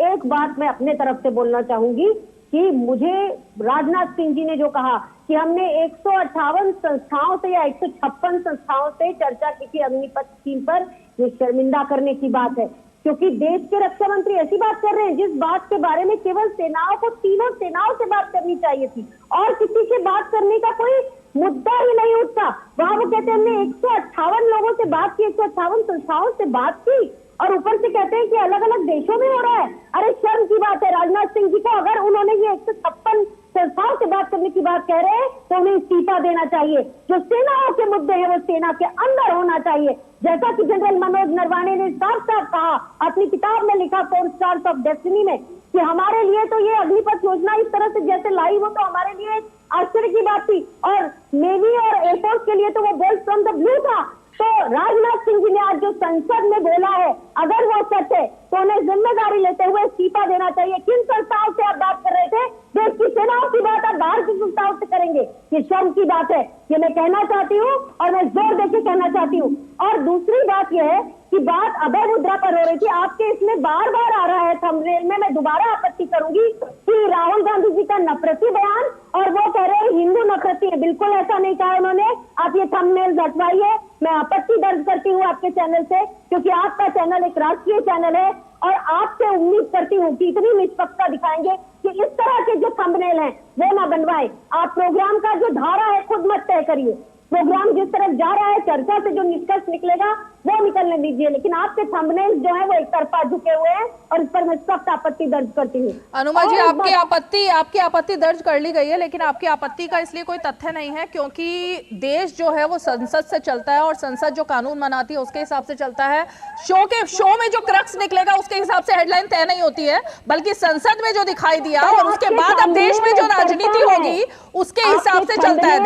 एक बात मैं अपने तरफ से बोलना चाहूंगी कि मुझे राजनाथ सिंह जी ने जो कहा कि हमने 158 संस्थाओं से या 156 संस्थाओं से चर्चा की थी अग्निपथ स्कीम पर, ये शर्मिंदा करने की बात है, क्योंकि देश के रक्षा मंत्री ऐसी बात कर रहे हैं जिस बात के बारे में केवल सेनाओं को, तीनों सेनाओं से बात करनी चाहिए थी और किसी से बात करने का कोई मुद्दा ही नहीं उठता। वहां वो कहते हैं हमने 158 लोगों से बात की, 158 संस्थाओं से बात की, और ऊपर से कहते हैं कि अलग अलग देशों में हो रहा है। अरे शर्म की बात है राजनाथ सिंह जी को। अगर उन्होंने ये 156 संस्थाओं से बात करने की बात कह रहे हैं तो उन्हें इस्तीफा देना चाहिए। जो सेनाओं के मुद्दे हैं वो सेना के अंदर होना चाहिए, जैसा कि जनरल मनोज नरवाणे ने साफ साफ कहा, अपनी किताब में लिखा 4 स्टार्स ऑफ डेस्टिनी में, कि हमारे लिए तो ये अग्निपथ योजना इस तरह से जैसे लाई हो तो हमारे लिए एक आश्चर्य की बात थी, और नेवी और एयरफोर्स के लिए तो वो बोल्ट फ्रॉम द ब्लू था। तो राजनाथ सिंह जी ने आज जो संसद में बोला है, अगर वो सच है तो उन्हें जिम्मेदारी लेते हुए इस्तीफा देना चाहिए। किन संस्थाओं से आप बात कर रहे थे? देश की सेनाओं की बात आप बाहर की संस्थाओं से करेंगे, ये शर्म की बात है। ये मैं कहना चाहती हूँ और मैं जोर देकर कहना चाहती हूँ। और दूसरी बात यह है कि बात अभय मुद्रा पर हो रही थी, आपके इसमें बार बार आ रहा है थंबनेल में, मैं दोबारा आपत्ति करूंगी कि राहुल गांधी जी का नफरती बयान, और वो कह रहे हैं हिंदू नफरती है। बिल्कुल ऐसा नहीं कहा उन्होंने। आप ये थंबनेल हटवाइए। मैं आपत्ति दर्ज करती हूँ आपके चैनल से, क्योंकि आपका चैनल एक राष्ट्रीय चैनल है और आपसे उम्मीद करती हूँ कि इतनी निष्पक्षता दिखाएंगे कि इस तरह के जो थंबनेल हैं वो ना बनवाए। आप प्रोग्राम का जो धारा है खुद मत तय करिए। प्रोग्राम जिस तरफ जा रहा है, चर्चा से जो निष्कर्ष निकलेगा वो निकलने दीजिए, लेकिन आपके थंबनेल्स जो है वो एक तरफा झुके हुए हैं और इस पर मैं सख्त आपत्ति दर्ज करती हूँ। अनुमा जी आपकी आपत्ति दर्ज कर ली गई है, लेकिन आपकी आपत्ति का इसलिए कोई तथ्य नहीं है, क्योंकि देश जो है वो संसद से चलता है और संसद जो कानून बनाती है उसके हिसाब से चलता है। शो में जो क्रक्स निकलेगा उसके हिसाब से हेडलाइन तय नहीं होती है, बल्कि संसद में जो दिखाई दिया और उसके बाद अब देश में जो राजनीति होगी उसके हिसाब से चलता है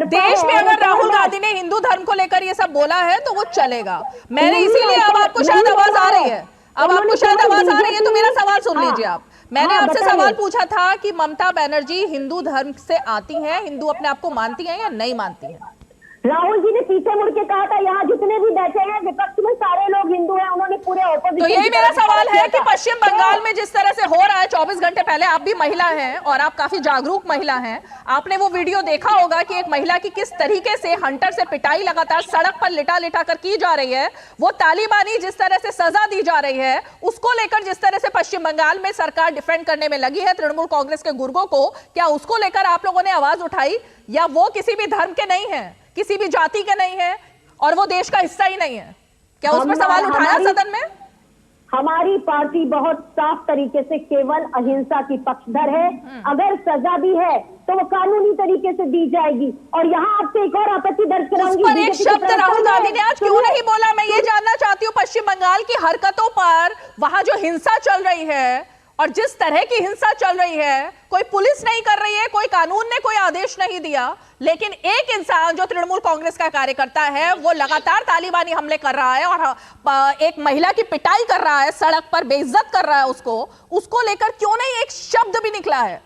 देश में। अगर राहुल गांधी ने हिंदू धर्म को लेकर ये सब बोला है तो वो चलेगा। मैंने इसीलिए, अब आपको शायद आवाज आ रही है, तो मेरा सवाल सुन लीजिए आप। मैंने आपसे सवाल पूछा था कि ममता बनर्जी हिंदू धर्म से आती हैं, हिंदू अपने आप को मानती हैं या नहीं मानती हैं? राहुल जी ने पीछे मुड़ के कहा था यहाँ जितने भी बैठे हैं विपक्ष में सारे लोग हिंदू हैं, उन्होंने पूरे ऑपोजिशन। तो यही मेरा सवाल है कि पश्चिम बंगाल में जिस तरह से हो रहा है, 24 घंटे पहले, आप भी महिला हैं और आप काफी जागरूक महिला हैं, आपने वो वीडियो देखा होगा कि एक महिला की किस तरीके से हंटर से पिटाई लगातार सड़क पर लिटा लिटा कर की जा रही है। वो तालिबानी जिस तरह से सजा दी जा रही है, उसको लेकर जिस तरह से पश्चिम बंगाल में सरकार डिफेंड करने में लगी है तृणमूल कांग्रेस के गुर्गों को, क्या उसको लेकर आप लोगों ने आवाज उठाई? या वो किसी भी धर्म के नहीं है, किसी भी जाति के नहीं है और वो देश का हिस्सा ही नहीं है? क्या उस पर सवाल उठाया सदन में? हमारी पार्टी बहुत साफ तरीके से केवल अहिंसा की पक्षधर है। अगर सजा भी है तो वो कानूनी तरीके से दी जाएगी। और यहाँ आपसे एक और आपत्ति दर्ज कराऊंगी, उस पर एक शब्द राहुल गांधी ने आज क्यों नहीं बोला? मैं ये जानना चाहती हूँ पश्चिम बंगाल की हरकतों पर, वहां जो हिंसा चल रही है और जिस तरह की हिंसा चल रही है, कोई पुलिस नहीं कर रही है, कोई कानून ने कोई आदेश नहीं दिया, लेकिन एक इंसान जो तृणमूल कांग्रेस का कार्यकर्ता है वो लगातार तालिबानी हमले कर रहा है और एक महिला की पिटाई कर रहा है, सड़क पर बेइज्जत कर रहा है उसको लेकर क्यों नहीं एक शब्द भी निकला है?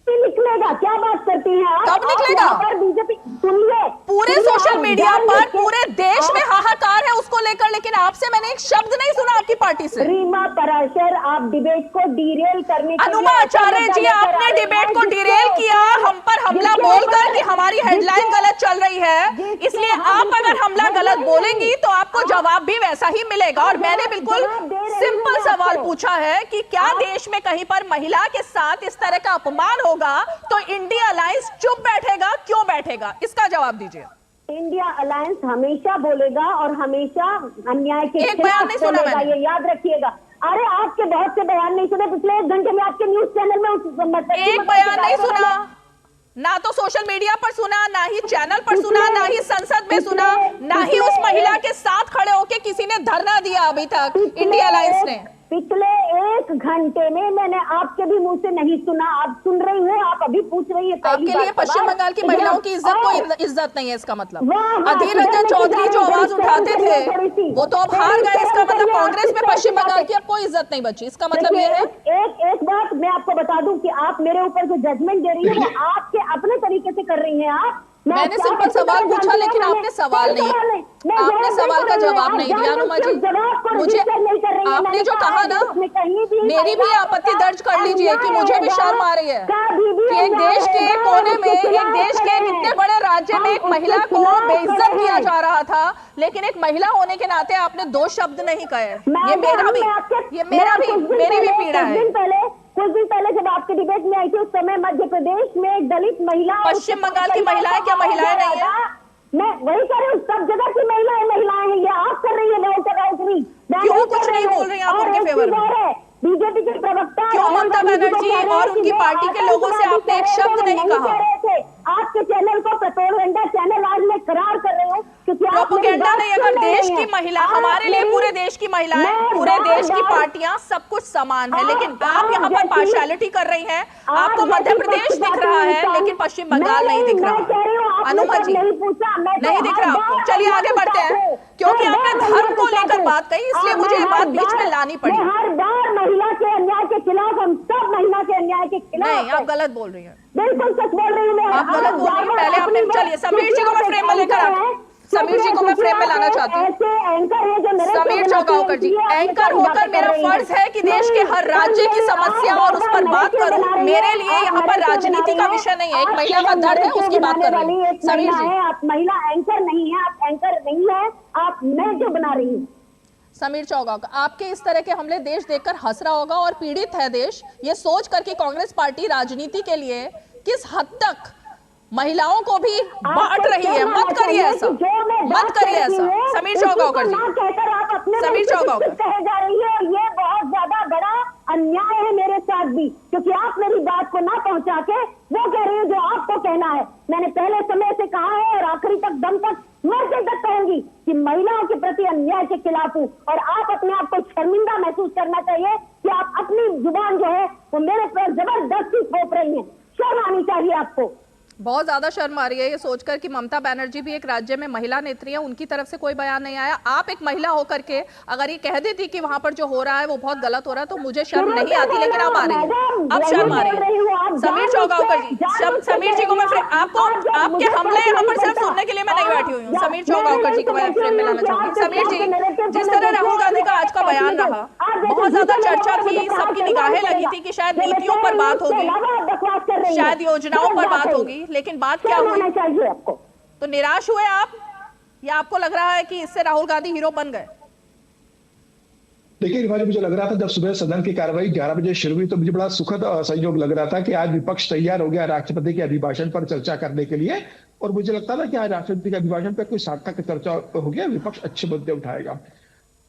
निकलेगा, क्या बात करती हैं आप? कब निकलेगा? बीजेपी सुनिए, पूरे सोशल मीडिया पर पूरे देश में हाहाकार है उसको लेकर, लेकिन आपसे मैंने एक शब्द नहीं सुना आपकी पार्टी से। रीमा पराशर, आप डिबेट को डिरेल करने के लिए अनुमा आचार्य जी, आपने डिबेट को डिरेल किया हम पर हमला बोलकर कि हमारी हेडलाइन गलत चल रही है, इसलिए आप अगर हमला गलत बोलेंगी तो आपको जवाब भी वैसा ही मिलेगा। और मैंने बिल्कुल सिंपल सवाल पूछा है कि क्या देश में कहीं पर महिला के साथ इस तरह का अपमान होगा तो इंडिया अलायंस चुप बैठेगा? क्यों बैठेगा? इसका जवाब दीजिए। इंडिया अलायंस हमेशा बोलेगा और हमेशा अन्याय के एक बयान नहीं सुना मैंने, ये याद रखिएगा। अरे आपके बहुत से बयान नहीं सुने पिछले 1 घंटे में, आपके न्यूज चैनल में एक बयान नहीं सुना, ना तो सोशल मीडिया पर सुना, ना ही चैनल पर सुना, ना ही संसद में सुना, ना ही उस महिला के साथ खड़े होकर किसी ने धरना दिया अभी तक इंडिया अलायंस ने। पिछले 1 घंटे में मैंने आपके भी मुंह से नहीं सुना। आप सुन रही हो, आप अभी पूछ रही है। आपके लिए पश्चिम बंगाल की महिलाओं की इज्जत को इज्जत नहीं है, इसका मतलब? अधीर रंजन चौधरी जो आवाज उठाते थे वो तो अब हार गए, इसका मतलब कांग्रेस में पश्चिम बंगाल की अब कोई इज्जत नहीं बची, इसका मतलब ये है? एक बात मैं आपको बता दूं कि आप मेरे ऊपर जो जजमेंट दे रही है वो आपके अपने तरीके से कर रही हैं। आप मैंने सिंपल सवाल पूछा लेकिन आपने सवाल सवाल का जवाब नहीं दिया। अनुमा जी, मुझे आपने जो कहा ना, मेरी भी आपत्ति दर्ज कर लीजिए कि मुझे भी शर्म आ रही है कि एक देश के कोने में, एक देश के इतने बड़े राज्य में एक महिला को बेइज्जत किया जा रहा था, लेकिन एक महिला होने के नाते आपने 2 शब्द नहीं कहे। ये मेरी भी पीड़ा है। कुछ दिन पहले जब आपके डिबेट में आई थी उस समय मध्य प्रदेश में एक दलित महिला, पश्चिम बंगाल की महिलाएं क्या महिलाएं नहीं है? मैं वही कह रही हूँ, सब जगह की महिलाएं हैं। ये आप कर रही है, क्यों कुछ नहीं बोल रही आप उनके फेवर में? बीजेपी के प्रवक्ता क्यों ममता बनर्जी और उनकी पार्टी के लोगों से आपने एक शब्द नहीं कहा? आपके चैनल को प्रोपेगेंडा चैनल आज मैं करार कर रही हूँ, क्योंकि प्रोपेगेंडा नहीं, अगर देश की महिला, हमारे लिए पूरे देश की महिलाएं, पूरे देश की पार्टियां, सब कुछ समान है, लेकिन आप यहाँ पर पार्शियलिटी कर रही हैं। आपको मध्य प्रदेश दिख रहा है लेकिन पश्चिम बंगाल नहीं दिख रहा। अनुमा जी, नहीं दिख रहा आपको? चलिए आगे बढ़ते हैं, क्योंकि आपने धर्म को लेकर बात कही, इसलिए मुझे ये बात बीच में लानी पड़ी। हर बार महिला के अन्याय के खिलाफ, हम सब महिला के अन्याय के खिलाफ। नहीं, आप गलत बोल रही हैं। बिल्कुल सच बोल रही हूँ मैं। आप गलत बोल रही हैं। पहले आपने, चलिए समीर जी को मैं फ्रेम में लेकर समीर जी को मैं फ्रेम में लाना चाहती हूँ। समीर चौगावकर जी, एंकर होकर मेरा फर्ज है कि देश के हर राज्य की समस्या और उस पर बात करूं। मेरे लिए यहाँ पर राजनीति का विषय नहीं है, एक महिला का दर्द है उसकी बात कर रही हूँ। समीर जी, आप महिला एंकर नहीं है, आप एंकर नहीं है, आप मैं जो बना रही हूँ। समीर चौगावकर, आपके इस तरह के हमले देश देखकर हंस रहा होगा और पीड़ित है देश, ये सोच कर कि कांग्रेस पार्टी राजनीति के लिए किस हद तक महिलाओं को भी बांट रही है। मत करिए ऐसा, मत करिए ऐसा। समीर चौगावकर जी, समीर चौगावकर कह जा रही है, ये बहुत ज्यादा बड़ा अन्याय है मेरे साथ भी, क्योंकि आप मेरी बात को ना पहुंचा के वो कह रही है जो आपको कहना है। मैंने पहले समय से कहा है और आखिरी तक, दम तक, मरते तक कहूंगी कि महिलाओं के प्रति अन्याय के खिलाफ हूँ। और आप अपने आप को शर्मिंदा महसूस करना चाहिए कि आप अपनी जुबान जो है वो मेरे पर जबरदस्ती थोप रही है। शर्म आनी चाहिए आपको। बहुत ज्यादा शर्म आ रही है ये सोचकर कि ममता बनर्जी भी एक राज्य में महिला नेत्री है, उनकी तरफ से कोई बयान नहीं आया। आप एक महिला होकर के अगर ये कह देती कि वहां पर जो हो रहा है वो बहुत गलत हो रहा है तो मुझे शर्म नहीं आती, लेकिन अब आ रही है, अब शर्म आ रही है। समीर चौगांवकर जी, समीर जी को मैं आपको आपके हमले यहाँ पर सिर्फ सुनने के लिए मैं नहीं बैठी हुई हूँ। समीर चौगांवकर जी को मैं फ्रेम में लाना चाहूंगी। समीर जी, जिस तरह राहुल गांधी का आज का बयान रहा, बहुत ज्यादा चर्चा थी, सबकी निगाहें लगी थी कि शायद नीतियों पर बात होगी, शायद योजनाओं पर बात होगी, लेकिन बात क्या हुई? चाहिए आपको तो निराश हुए आप, या आपको लग रहा है कि इससे राहुल गांधी हीरो बन गए? देखिए रिमा, मुझे लग रहा था जब सुबह सदन की कार्रवाई 11 बजे शुरू हुई तो मुझे बड़ा सुखद संयोग लग रहा था कि आज विपक्ष तैयार हो गया राष्ट्रपति के अभिभाषण पर चर्चा करने के लिए, और मुझे लगता था कि आज राष्ट्रपति के अभिभाषण पर कोई सार्थक चर्चा हो गया, विपक्ष अच्छे मुद्दे उठाएगा।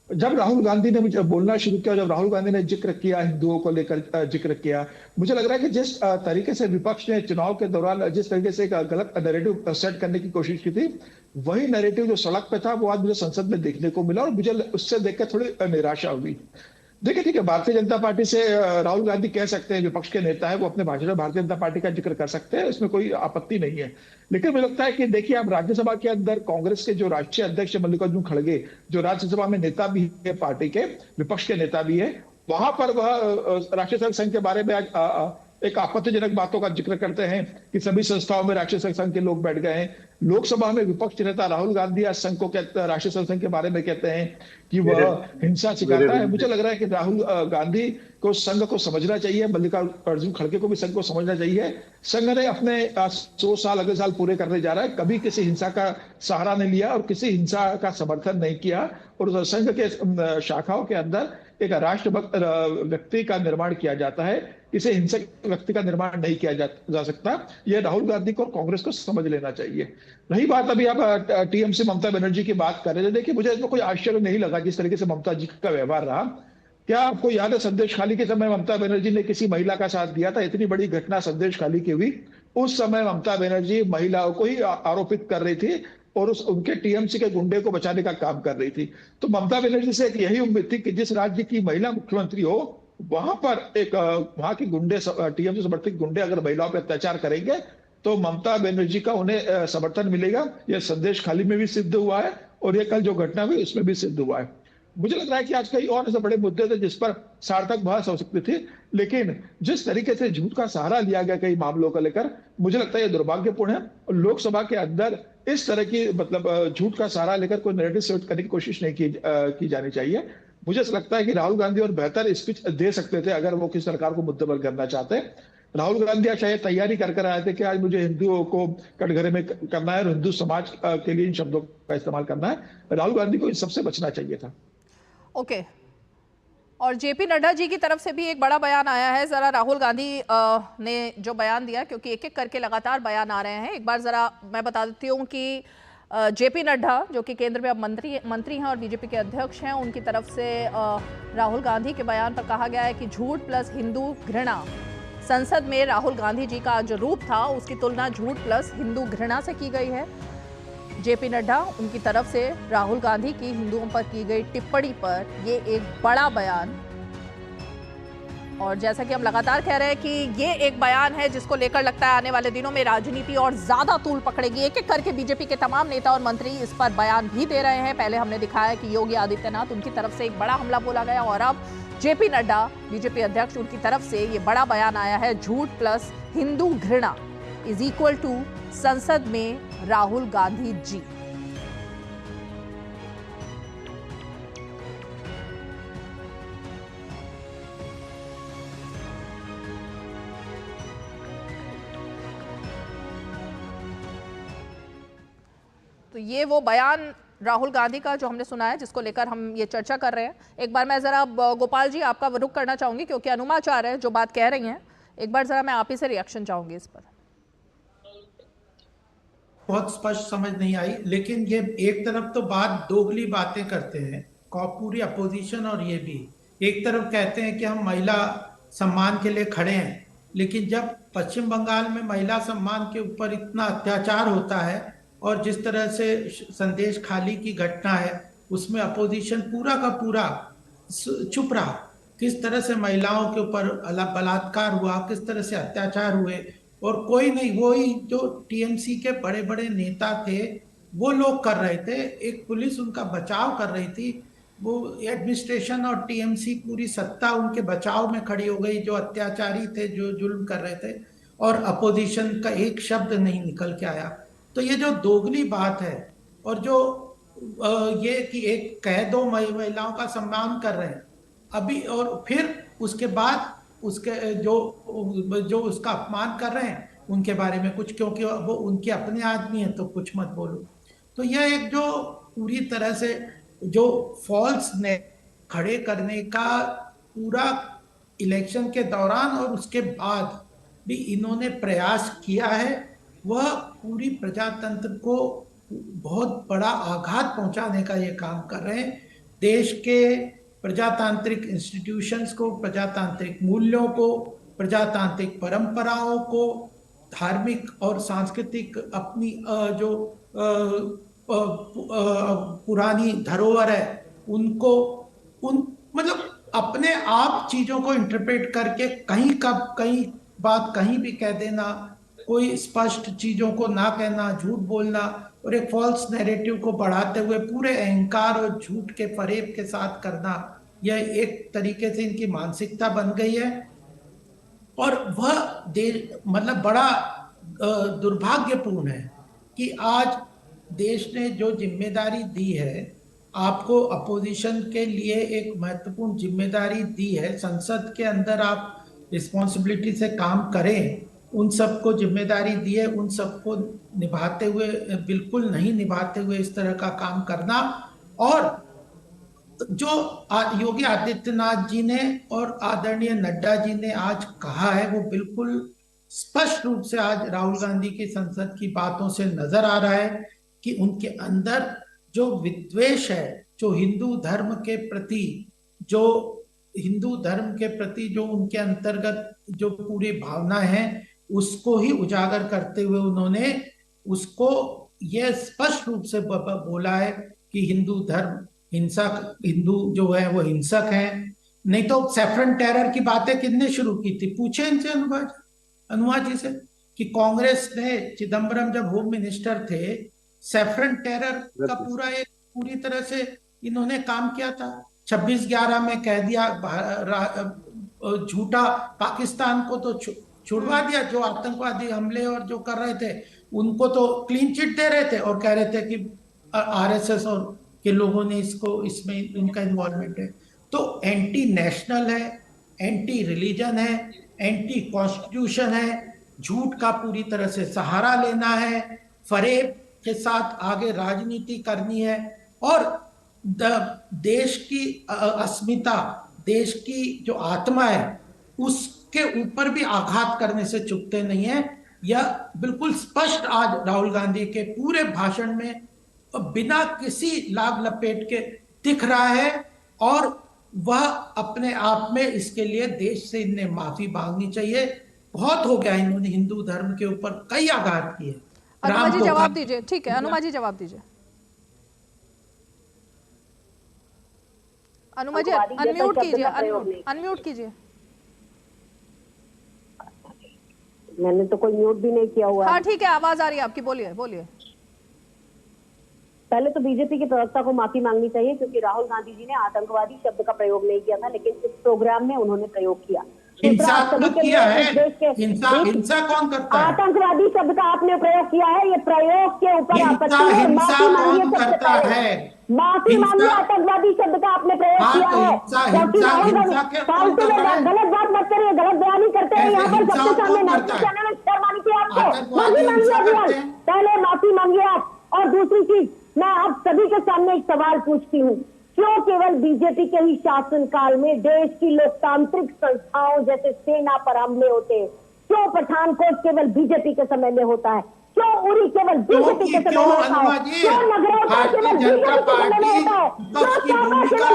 जब राहुल गांधी ने मुझे बोलना शुरू किया, जब राहुल गांधी ने जिक्र किया, हिंदुओं को लेकर जिक्र किया, मुझे लग रहा है कि जिस तरीके से विपक्ष ने चुनाव के दौरान जिस तरीके से एक गलत नैरेटिव सेट करने की कोशिश की थी, वही नैरेटिव जो सड़क पे था वो आज मुझे संसद में देखने को मिला, और मुझे उससे देखकर थोड़ी निराशा हुई। देखिए ठीक है, भारतीय जनता पार्टी से राहुल गांधी कह सकते हैं, विपक्ष के नेता है, वो अपने भाषण में भारतीय जनता पार्टी का जिक्र कर सकते हैं, इसमें कोई आपत्ति नहीं है। लेकिन मुझे लगता है कि देखिए, आप राज्यसभा के अंदर कांग्रेस के जो राष्ट्रीय अध्यक्ष मल्लिकार्जुन खड़गे, जो राज्यसभा में नेता भी है पार्टी के, विपक्ष के नेता भी है, वहां पर वह राष्ट्रीय स्वयं संघ के बारे में आज एक आपत्तिजनक बातों का जिक्र करते हैं कि सभी संस्थाओं में राष्ट्रीय स्वयं संघ के लोग बैठ गए हैं। लोकसभा में विपक्ष नेता राहुल गांधी आज संघ को राष्ट्रीय स्वयं संघ के बारे में कहते हैं कि वह हिंसा सिखाता है। मुझे लग रहा है कि राहुल गांधी को संघ को समझना चाहिए, मल्लिकार्जुन खड़गे को भी संघ को समझना चाहिए। संघ ने अपने 100 साल अगले साल पूरे करने जा रहा है, कभी किसी हिंसा का सहारा नहीं लिया और किसी हिंसा का समर्थन नहीं किया, और संघ के शाखाओं के अंदर एक राष्ट्रभक्त व्यक्ति का निर्माण किया जाता है, किसी हिंसक व्यक्ति का निर्माण नहीं किया जा सकता। यह राहुल गांधी को और कांग्रेस को समझ लेना चाहिए। रही बात, अभी आप टीएमसी ममता बनर्जी की बात कर रहे थे, देखिए मुझे इसमें कोई आश्चर्य नहीं लगा जिस तरीके से ममता जी का व्यवहार रहा। क्या आपको याद है संदेश खाली के समय ममता बनर्जी ने किसी महिला का साथ दिया था? इतनी बड़ी घटना संदेश खाली की हुई, उस समय ममता बनर्जी महिलाओं को ही आरोपित कर रही थी और उनके टीएमसी के गुंडे को बचाने का काम कर रही थी। तो ममता बनर्जी से एक यही उम्मीद थी कि जिस राज्य की महिला मुख्यमंत्री हो वहां पर एक वहां के गुंडे, टीएमसी समर्थित गुंडे अगर महिलाओं पर अत्याचार करेंगे तो ममता बनर्जी का उन्हें समर्थन मिलेगा। यह संदेश खाली में भी सिद्ध हुआ है और ये कल जो घटना हुई उसमें भी सिद्ध हुआ है। मुझे लग रहा है कि आज कई और ऐसे बड़े मुद्दे थे जिस पर सार्थक बहस हो सकती थी, लेकिन जिस तरीके से झूठ का सहारा लिया गया कई मामलों को लेकर, मुझे लगता है ये दुर्भाग्यपूर्ण है। और लोकसभा के अंदर इस तरह की झूठ का सहारा लेकर कोई नैरेटिव सेट करने की कोशिश नहीं की जानी चाहिए। मुझे ऐसा लगता है कि राहुल गांधी और बेहतर स्पीच दे सकते थे अगर वो किसी सरकार को मुद्दे पर करना चाहते। राहुल गांधी आज शायद तैयारी कर आए थे कि आज मुझे हिंदुओं को कटघरे में करना है और हिंदू समाज के लिए इन शब्दों का इस्तेमाल करना है। राहुल गांधी को इन सबसे बचना चाहिए था। ओके, और जेपी नड्डा जी की तरफ से भी एक बड़ा बयान आया है। जरा राहुल गांधी ने जो बयान दिया, क्योंकि एक एक करके लगातार बयान आ रहे हैं, एक बार जरा मैं बता देती हूँ कि जेपी नड्डा जो कि केंद्र में अब मंत्री हैं और बीजेपी के अध्यक्ष हैं, उनकी तरफ से राहुल गांधी के बयान पर कहा गया है कि झूठ प्लस हिंदू घृणा। संसद में राहुल गांधी जी का जो रूप था उसकी तुलना झूठ प्लस हिंदू घृणा से की गई है। जेपी नड्डा उनकी तरफ से राहुल गांधी की हिंदुओं पर की गई टिप्पणी पर ये एक बड़ा बयान, और जैसा कि हम लगातार कह रहे हैं कि ये एक बयान है जिसको लेकर लगता है आने वाले दिनों में राजनीति और ज्यादा तूल पकड़ेगी। एक एक करके बीजेपी के तमाम नेता और मंत्री इस पर बयान भी दे रहे हैं। पहले हमने दिखाया कि योगी आदित्यनाथ, उनकी तरफ से एक बड़ा हमला बोला गया, और अब जेपी नड्डा बीजेपी अध्यक्ष, उनकी तरफ से ये बड़ा बयान आया है, झूठ प्लस हिंदू घृणा इज इक्वल टू संसद में राहुल गांधी जी। तो ये वो बयान राहुल गांधी का जो हमने सुना है, जिसको लेकर हम ये चर्चा कर रहे हैं। एक बार मैं जरा गोपाल जी आपका रुख करना चाहूंगी, क्योंकि अनुमा चाह रहे हैं जो बात कह रही हैं, एक बार जरा मैं आप ही से रिएक्शन चाहूंगी इस पर। बहुत स्पष्ट समझ नहीं आई, लेकिन ये एक तरफ तो बात दोगली बातें करते हैं पूरी अपोजिशन, और ये भी एक तरफ कहते हैं कि हम महिला सम्मान के लिए खड़े हैं, लेकिन जब पश्चिम बंगाल में महिला सम्मान के ऊपर इतना अत्याचार होता है और जिस तरह से संदेश खाली की घटना है उसमें अपोजिशन पूरा का पूरा चुप रहा, किस तरह से महिलाओं के ऊपर बलात्कार हुआ, किस तरह से अत्याचार हुए, और कोई नहीं, वही जो टीएमसी के बड़े बड़े नेता थे वो लोग कर रहे थे। एक पुलिस उनका बचाव कर रही थी, वो एडमिनिस्ट्रेशन और टीएमसी पूरी सत्ता उनके बचाव में खड़ी हो गई, जो अत्याचारी थे, जो जुल्म कर रहे थे, और अपोजिशन का एक शब्द नहीं निकल के आया। तो ये जो दोगली बात है, और जो ये कि एक कह दो महिलाओं का सम्मान कर रहे हैं अभी, और फिर उसके बाद उसके जो उसका अपमान कर रहे हैं उनके बारे में कुछ, क्योंकि वो उनके अपने आदमी है तो कुछ मत बोलो। तो यह एक जो पूरी तरह से जो फॉल्स ने खड़े करने का पूरा इलेक्शन के दौरान और उसके बाद भी इन्होंने प्रयास किया है, वह पूरी प्रजातंत्र को बहुत बड़ा आघात पहुंचाने का ये काम कर रहे हैं। देश के प्रजातांत्रिक इंस्टीट्यूशंस को, प्रजातांत्रिक मूल्यों को, प्रजातांत्रिक परंपराओं को, धार्मिक और सांस्कृतिक अपनी जो पुरानी धरोहर है उनको मतलब अपने आप चीजों को इंटरप्रेट करके कहीं बात कहीं भी कह देना, कोई स्पष्ट चीजों को ना कहना, झूठ बोलना और एक फॉल्स नैरेटिव को बढ़ाते हुए पूरे अहंकार और झूठ के फरेब के साथ करना, यह एक तरीके से इनकी मानसिकता बन गई है। और वह मतलब बड़ा दुर्भाग्यपूर्ण है कि आज देश ने जो जिम्मेदारी दी है आपको, अपोजिशन के लिए एक महत्वपूर्ण जिम्मेदारी दी है, संसद के अंदर आप रिस्पॉन्सिबिलिटी से काम करें, उन सबको जिम्मेदारी दी है, उन सबको निभाते हुए, बिल्कुल नहीं निभाते हुए इस तरह का काम करना। और जो योगी आदित्यनाथ जी ने और आदरणीय नड्डा जी ने आज कहा है वो बिल्कुल स्पष्ट रूप से आज राहुल गांधी की संसद की बातों से नजर आ रहा है कि उनके अंदर जो विद्वेष है, जो हिंदू धर्म के प्रति जो उनके अंतर्गत जो पूरी भावना है उसको ही उजागर करते हुए उन्होंने उसको यह स्पष्ट रूप से बोला है कि हिंदू जो है वो हिंसक है। नहीं तो सैफरन टेरर की बातें किसने शुरू की थी, पूछे इनसे अनुमा जी से कि कांग्रेस ने चिदम्बरम जब होम मिनिस्टर थे सैफरन टेरर का पूरी तरह से इन्होंने काम किया था। 26/11 में कह दिया झूठा, पाकिस्तान को तो छुड़वा दिया, जो आतंकवादी हमले और जो कर रहे थे उनको तो क्लीन चिट दे रहे थे और कह रहे थे कि आरएसएस और के लोगों ने इसमें इनका इन्वॉल्वमेंट है। तो एंटी नेशनल है, एंटी रिलीजन है, एंटी कॉन्स्टिट्यूशन है, झूठ का पूरी तरह से सहारा लेना है, फरेब के साथ आगे राजनीति करनी है और देश की अस्मिता, देश की जो आत्मा है उसके ऊपर भी आघात करने से चूकते नहीं है। यह बिल्कुल स्पष्ट आज राहुल गांधी के पूरे भाषण में बिना किसी लाग लपेट के दिख रहा है और वह अपने आप में इसके लिए देश से इन्हें माफी मांगनी चाहिए। बहुत हो गया, इन्होंने हिंदू धर्म के ऊपर कई आघात किए। अनुमा जी जवाब दीजिए। ठीक है, अनुमा जी जवाब दीजिए। अनुमा जी अनम्यूट कीजिए, अनम्यूट कीजिए। मैंने तो कोई म्यूट भी नहीं किया हुआ। हाँ ठीक है, आवाज आ रही है आपकी, बोलिए बोलिए। पहले तो बीजेपी के प्रवक्ता को माफी मांगनी चाहिए क्योंकि राहुल गांधी जी ने आतंकवादी शब्द का प्रयोग नहीं किया था, लेकिन इस प्रोग्राम में उन्होंने प्रयोग किया। हिंसा किया है, हिंसा कौन करता है? आतंकवादी शब्द का आपने प्रयोग किया है, ये प्रयोग के ऊपर आपत्ति है। माफी मांगिए, माफी मांगिए। आतंकवादी शब्द का आपने प्रयोग किया है, फालतू में गलत बात मत करिए, गलत बयानी करते हैं यहाँ पर सबके सामने। शर्मानी चाहिए आपको, माफी मांगिए। पहले माफी मांगिए आप। और दूसरी चीज, मैं आप सभी के सामने एक सवाल पूछती हूँ, क्यों केवल बीजेपी के ही शासनकाल में देश की लोकतांत्रिक संस्थाओं जैसे सेना पर हमले होते हैं? क्यों पठानकोट केवल बीजेपी के समय में होता है? क्यों उरी केवल बीजेपी के समय में होता है? क्यों नगरोटा भारतीय जनता पार्टी विपक्ष की भूमिका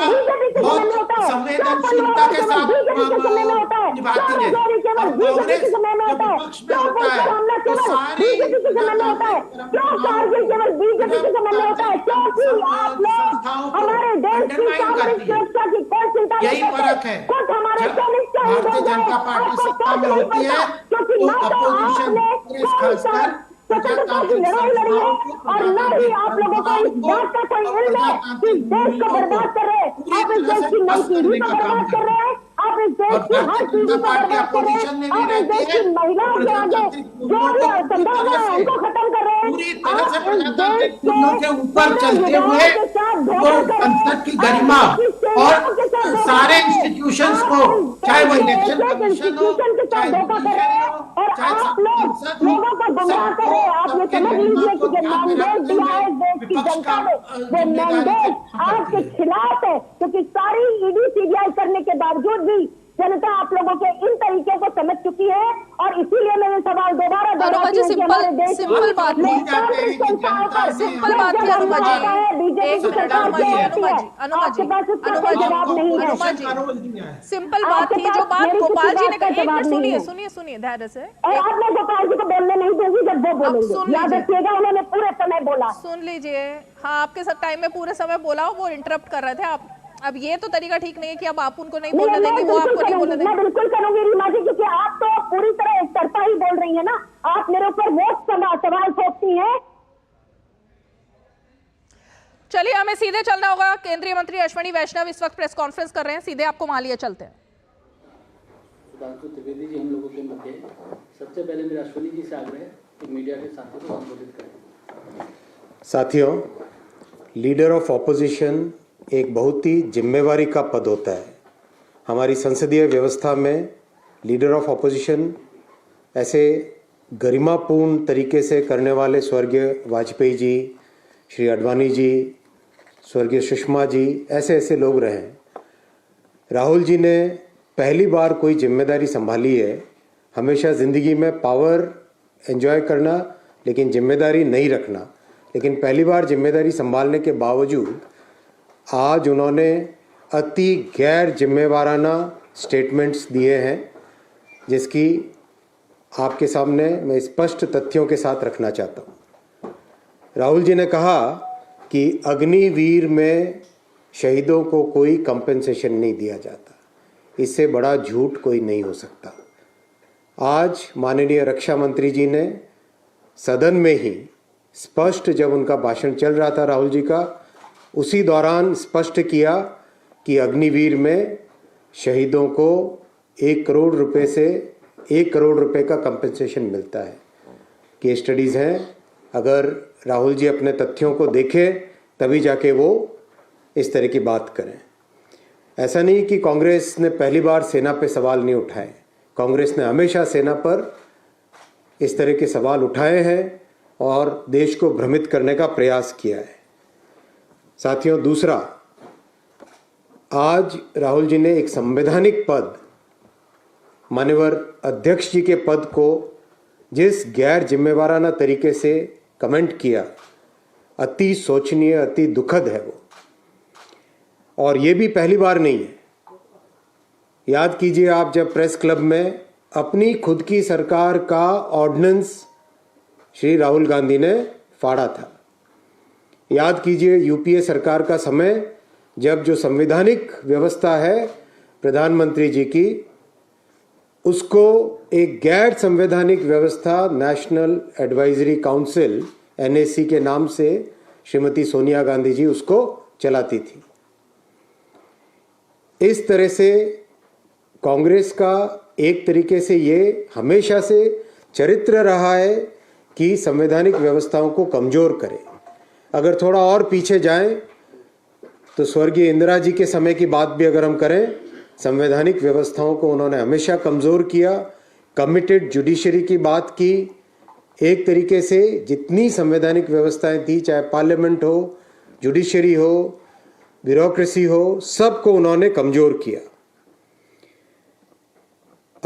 बहुत संवेदनशीलता के साथ निभाती है। और कांग्रेस जब विपक्ष में होता है तो सारी हमारे देश की सुरक्षा की कोई चिंता नहीं यही फर्क है। जब भारतीय जनता पार्टी सत्ता में होती है तो अपोजिशन खासकर स्वतंत्रता की लड़ाई लड़ी है और न ही आप लोगों को इस बात का कोई इल्म है कि देश को बर्बाद कर रहे हैं। आप इस देश की नई पीढ़ी को बर्बाद कर रहे हैं, आप इस देश की हर पीढ़ी को बर्बाद कर रहे हैं, आप इस देश की महिलाओं के आगे जो भी संभावना है उनको खत्म कर रहे हैं। पूरी तरह से प्रजातांत्रिक के ऊपर चलते हुए वो संसद की गरिमा और सारे इंस्टीट्यूशंस को, चाहे वो इलेक्शन कमीशन हो, चाहे आप लोगों को गुमराह कर रहे हैं। आप ये समझ लीजिए कि जो मैंडेट दिया है देश की जनता ने, वो मैंडेट आपके खिलाफ है, क्योंकि सारी ईडी सीबीआई करने के बावजूद भी जनता आप लोगों के इन तरीके को समझ चुकी है। और इसीलिए मैं ये सवाल दोबारा दोहराती हूं कि हमारे देश सिंपल बात है, बीजेपी की सरकार क्या होती है, आपके पास उसका कोई जवाब नहीं है। सिंपल बात थी जो बात गोपाल जी ने कही। सुनिए धैर्य से। आप मैं गोपाल जी को बोलने नहीं दूंगी जब वो बोलेंगे, याद रखिएगा उन्होंने पूरे समय बोला। सुन लीजिए, हाँ आपके सब टाइम में पूरे समय बोला, वो इंटरप्ट कर रहे थे आप। अब ये तो तरीका ठीक नहीं है कि अब आप उनको नहीं बोलने देंगे, वो आपको नहीं बोलने देंगे। मैं बिल्कुल करूंगी रीमा जी, क्योंकि आप तो पूरी तरह एक तरफा ही बोल रही है ना, आप मेरे ऊपर वो सवाल ठोकती हैं। चलिए हमें सीधे चलना होगा। केंद्रीय मंत्री अश्विनी वैष्णव इस वक्त प्रेस कॉन्फ्रेंस कर रहे हैं, सीधे आपको वहां लिए चलते हैं। सुधांशु त्रिवेदी जी हम लोगों के मध्य, सबसे पहले मेरा अश्विनी जी से आग्रह है कि मीडिया के साथियों को संबोधित करें। साथियों, लीडर ऑफ ऑपोजिशन एक बहुत ही जिम्मेवारी का पद होता है। हमारी संसदीय व्यवस्था में लीडर ऑफ ऑपोजिशन ऐसे गरिमापूर्ण तरीके से करने वाले स्वर्गीय वाजपेयी जी, श्री आडवाणी जी, स्वर्गीय सुषमा जी, ऐसे लोग रहे। राहुल जी ने पहली बार कोई जिम्मेदारी संभाली है। हमेशा ज़िंदगी में पावर एंजॉय करना लेकिन जिम्मेदारी नहीं रखना, लेकिन पहली बार जिम्मेदारी संभालने के बावजूद आज उन्होंने अति गैर जिम्मेवाराना स्टेटमेंट्स दिए हैं, जिसकी आपके सामने मैं स्पष्ट तथ्यों के साथ रखना चाहता हूँ। राहुल जी ने कहा कि अग्निवीर में शहीदों को कोई कंपेंसेशन नहीं दिया जाता। इससे बड़ा झूठ कोई नहीं हो सकता। आज माननीय रक्षा मंत्री जी ने सदन में ही स्पष्ट, जब उनका भाषण चल रहा था राहुल जी का, उसी दौरान स्पष्ट किया कि अग्निवीर में शहीदों को 1 करोड़ रुपए से 1 करोड़ रुपए का कंपेंसेशन मिलता है। केस स्टडीज़ हैं, अगर राहुल जी अपने तथ्यों को देखें तभी जाके वो इस तरह की बात करें। ऐसा नहीं कि कांग्रेस ने पहली बार सेना पे सवाल नहीं उठाए। कांग्रेस ने हमेशा सेना पर इस तरह के सवाल उठाए हैं और देश को भ्रमित करने का प्रयास किया है। साथियों, दूसरा, आज राहुल जी ने एक संवैधानिक पद, माननीय अध्यक्ष जी के पद को जिस गैर जिम्मेवाराना तरीके से कमेंट किया, अति शोचनीय, अति दुखद है वो। और ये भी पहली बार नहीं है। याद कीजिए आप जब प्रेस क्लब में अपनी खुद की सरकार का ऑर्डिनेंस श्री राहुल गांधी ने फाड़ा था। याद कीजिए यूपीए सरकार का समय, जब जो संवैधानिक व्यवस्था है प्रधानमंत्री जी की, उसको एक गैर संवैधानिक व्यवस्था नेशनल एडवाइजरी काउंसिल एनएसी के नाम से श्रीमती सोनिया गांधी जी उसको चलाती थी। इस तरह से कांग्रेस का एक तरीके से ये हमेशा से चरित्र रहा है कि संवैधानिक व्यवस्थाओं को कमजोर करे। अगर थोड़ा और पीछे जाएं तो स्वर्गीय इंदिरा जी के समय की बात भी अगर हम करें, संवैधानिक व्यवस्थाओं को उन्होंने हमेशा कमज़ोर किया। कमिटेड जुडिशरी की बात की। एक तरीके से जितनी संवैधानिक व्यवस्थाएं थी, चाहे पार्लियामेंट हो, जुडिशरी हो, ब्यूरोक्रेसी हो, सबको उन्होंने कमज़ोर किया।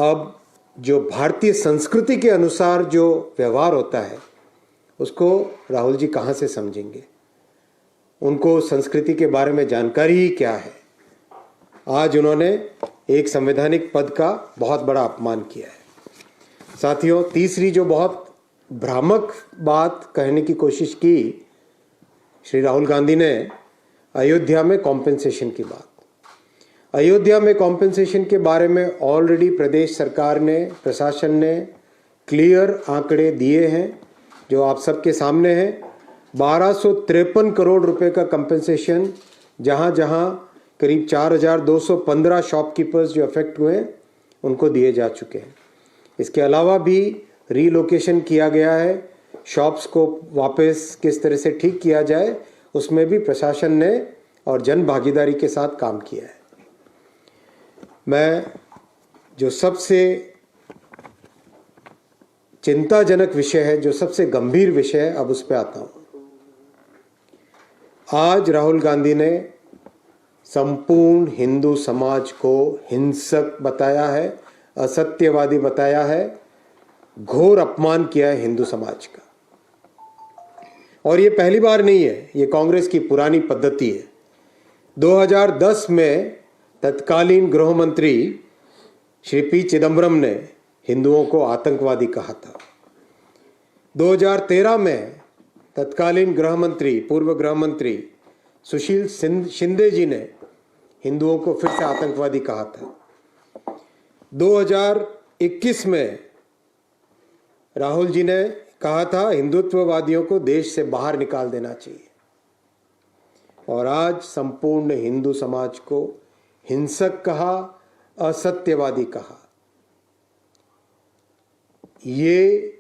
अब जो भारतीय संस्कृति के अनुसार जो व्यवहार होता है, उसको राहुल जी कहाँ से समझेंगे? उनको संस्कृति के बारे में जानकारी ही क्या है। आज उन्होंने एक संवैधानिक पद का बहुत बड़ा अपमान किया है। साथियों, तीसरी जो बहुत भ्रामक बात कहने की कोशिश की श्री राहुल गांधी ने, अयोध्या में कॉम्पेंसेशन की बात। अयोध्या में कॉम्पेंसेशन के बारे में ऑलरेडी प्रदेश सरकार ने, प्रशासन ने क्लियर आंकड़े दिए हैं जो आप सबके सामने हैं। 1253 करोड़ रुपए का कंपेंसेशन जहां जहां करीब 4215 शॉपकीपर्स जो अफेक्ट हुए उनको दिए जा चुके हैं। इसके अलावा भी रीलोकेशन किया गया है। शॉप्स को वापस किस तरह से ठीक किया जाए उसमें भी प्रशासन ने और जन भागीदारी के साथ काम किया है। मैं जो सबसे चिंताजनक विषय है, जो सबसे गंभीर विषय है, अब उस पर आता हूं। आज राहुल गांधी ने संपूर्ण हिंदू समाज को हिंसक बताया है, असत्यवादी बताया है, घोर अपमान किया है हिंदू समाज का। और ये पहली बार नहीं है, ये कांग्रेस की पुरानी पद्धति है। 2010 में तत्कालीन गृह मंत्री श्री पी चिदम्बरम ने हिंदुओं को आतंकवादी कहा था। 2013 में तत्कालीन गृह मंत्री, पूर्व गृह मंत्री सुशील शिंदे जी ने हिंदुओं को फिर से आतंकवादी कहा था। 2021 में राहुल जी ने कहा था हिंदुत्ववादियों को देश से बाहर निकाल देना चाहिए। और आज संपूर्ण हिंदू समाज को हिंसक कहा, असत्यवादी कहा। ये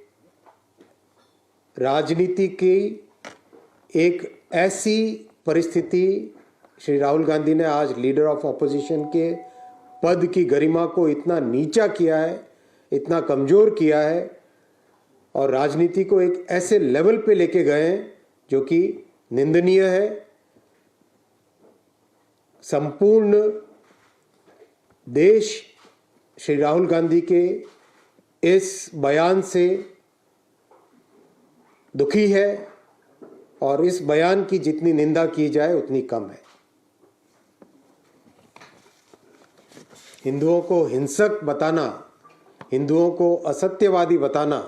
राजनीति की एक ऐसी परिस्थिति श्री राहुल गांधी ने आज लीडर ऑफ ऑपोजिशन के पद की गरिमा को इतना नीचा किया है, इतना कमजोर किया है और राजनीति को एक ऐसे लेवल पे लेके गए हैं जो कि निंदनीय है। संपूर्ण देश श्री राहुल गांधी के इस बयान से दुखी है और इस बयान की जितनी निंदा की जाए उतनी कम है। हिंदुओं को हिंसक बताना, हिंदुओं को असत्यवादी बताना,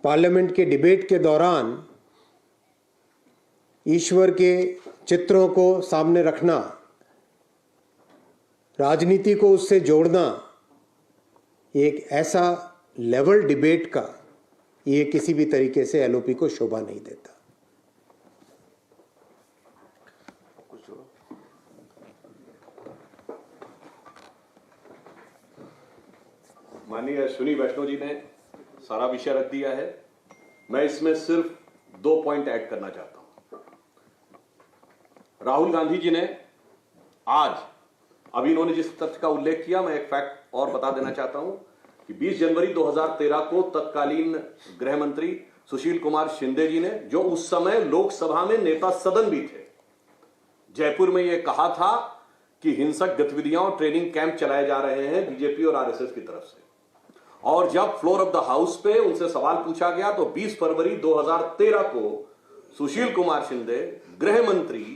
पार्लियामेंट के डिबेट के दौरान ईश्वर के चित्रों को सामने रखना, राजनीति को उससे जोड़ना, एक ऐसा लेवल डिबेट का ये किसी भी तरीके से एलओपी को शोभा नहीं देता। माननीय अश्विनी वैष्णव जी ने सारा विषय रख दिया है। मैं इसमें सिर्फ 2 पॉइंट ऐड करना चाहता हूं। राहुल गांधी जी ने आज अभी इन्होंने जिस तथ्य का उल्लेख किया, मैं एक फैक्ट और बता देना चाहता हूं कि 20 जनवरी 2013 को तत्कालीन गृह मंत्री सुशील कुमार शिंदे जी ने, जो उस समय लोकसभा में नेता सदन भी थे, जयपुर में यह कहा था कि हिंसक गतिविधियां और ट्रेनिंग कैंप चलाए जा रहे हैं बीजेपी और आरएसएस की तरफ से। और जब फ्लोर ऑफ द हाउस पे उनसे सवाल पूछा गया तो 20 फरवरी 2013 को सुशील कुमार शिंदे, गृह मंत्री,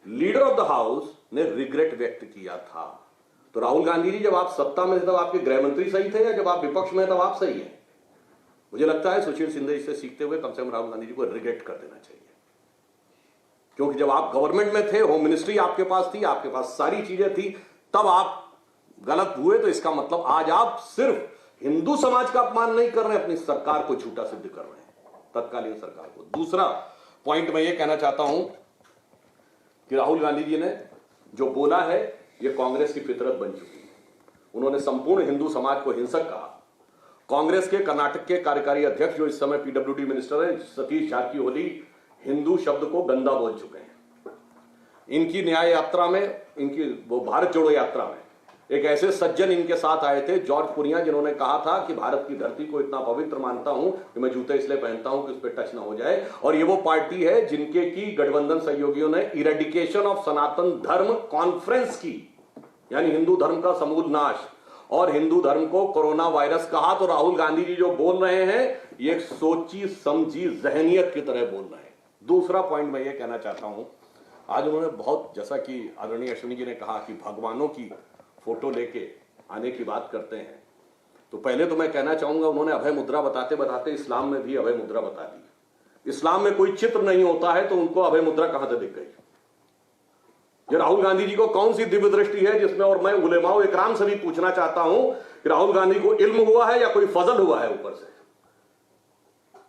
लीडर ऑफ द हाउस, ने रिग्रेट व्यक्त किया था। तो राहुल गांधी जी, जब आप सत्ता में थे तब आपके गृह मंत्री सही थे या जब आप विपक्ष में तब आप सही हैं? मुझे लगता है सुशील शिंदे जी से सीखते हुए कम से कम राहुल गांधी जी को रिग्रेट कर देना चाहिए, क्योंकि जब आप गवर्नमेंट में थे, होम मिनिस्ट्री आपके पास थी, आपके पास सारी चीजें थी, तब आप गलत हुए। तो इसका मतलब आज आप सिर्फ हिंदू समाज का अपमान नहीं कर रहे, अपनी सरकार को झूठा सिद्ध कर रहे हैं, तत्कालीन सरकार को। दूसरा पॉइंट मैं ये कहना चाहता हूं कि राहुल गांधी जी ने जो बोला है यह कांग्रेस की फितरत बन चुकी है। उन्होंने संपूर्ण हिंदू समाज को हिंसक कहा। कांग्रेस के कर्नाटक के कार्यकारी अध्यक्ष, जो इस समय पीडब्ल्यूडी मिनिस्टर हैं, सतीश जारकीहोली, हिंदू शब्द को गंदा बोल चुके हैं। इनकी न्याय यात्रा में, इनकी वो भारत जोड़ो यात्रा में एक ऐसे सज्जन इनके साथ आए थे, जॉर्ज पुनिया, जिन्होंने कहा था कि भारत की धरती को इतना पवित्र मानता हूं कि मैं जूते इसलिए पहनता हूं कि उस पर टच ना हो जाए। और ये वो पार्टी है जिनके की गठबंधन सहयोगियों ने इरेडिकेशन ऑफ सनातन धर्म कॉन्फ्रेंस की, यानी हिंदू धर्म का समूल नाश, और हिंदू धर्म को कोरोना वायरस कहा। तो राहुल गांधी जी जो बोल रहे हैं ये एक सोची समझी जहनियत की तरह बोल रहे हैं। दूसरा पॉइंट मैं ये कहना चाहता हूं, आज उन्होंने बहुत, जैसा कि आदरणीय अश्विनी जी ने कहा कि भगवानों की फोटो लेके आने की बात करते हैं, तो पहले तो मैं कहना चाहूंगा उन्होंने अभय मुद्रा बताते बताते इस्लाम में भी अभय मुद्रा बता दी। इस्लाम में कोई चित्र नहीं होता है तो उनको अभय मुद्रा कहां से दिख गई? ये राहुल गांधी जी को कौन सी दिव्य दृष्टि है जिसमें, और मैं उलेमाओ इकराम से भी पूछना चाहता हूं कि राहुल गांधी को इल्म हुआ है या कोई फजल हुआ है ऊपर से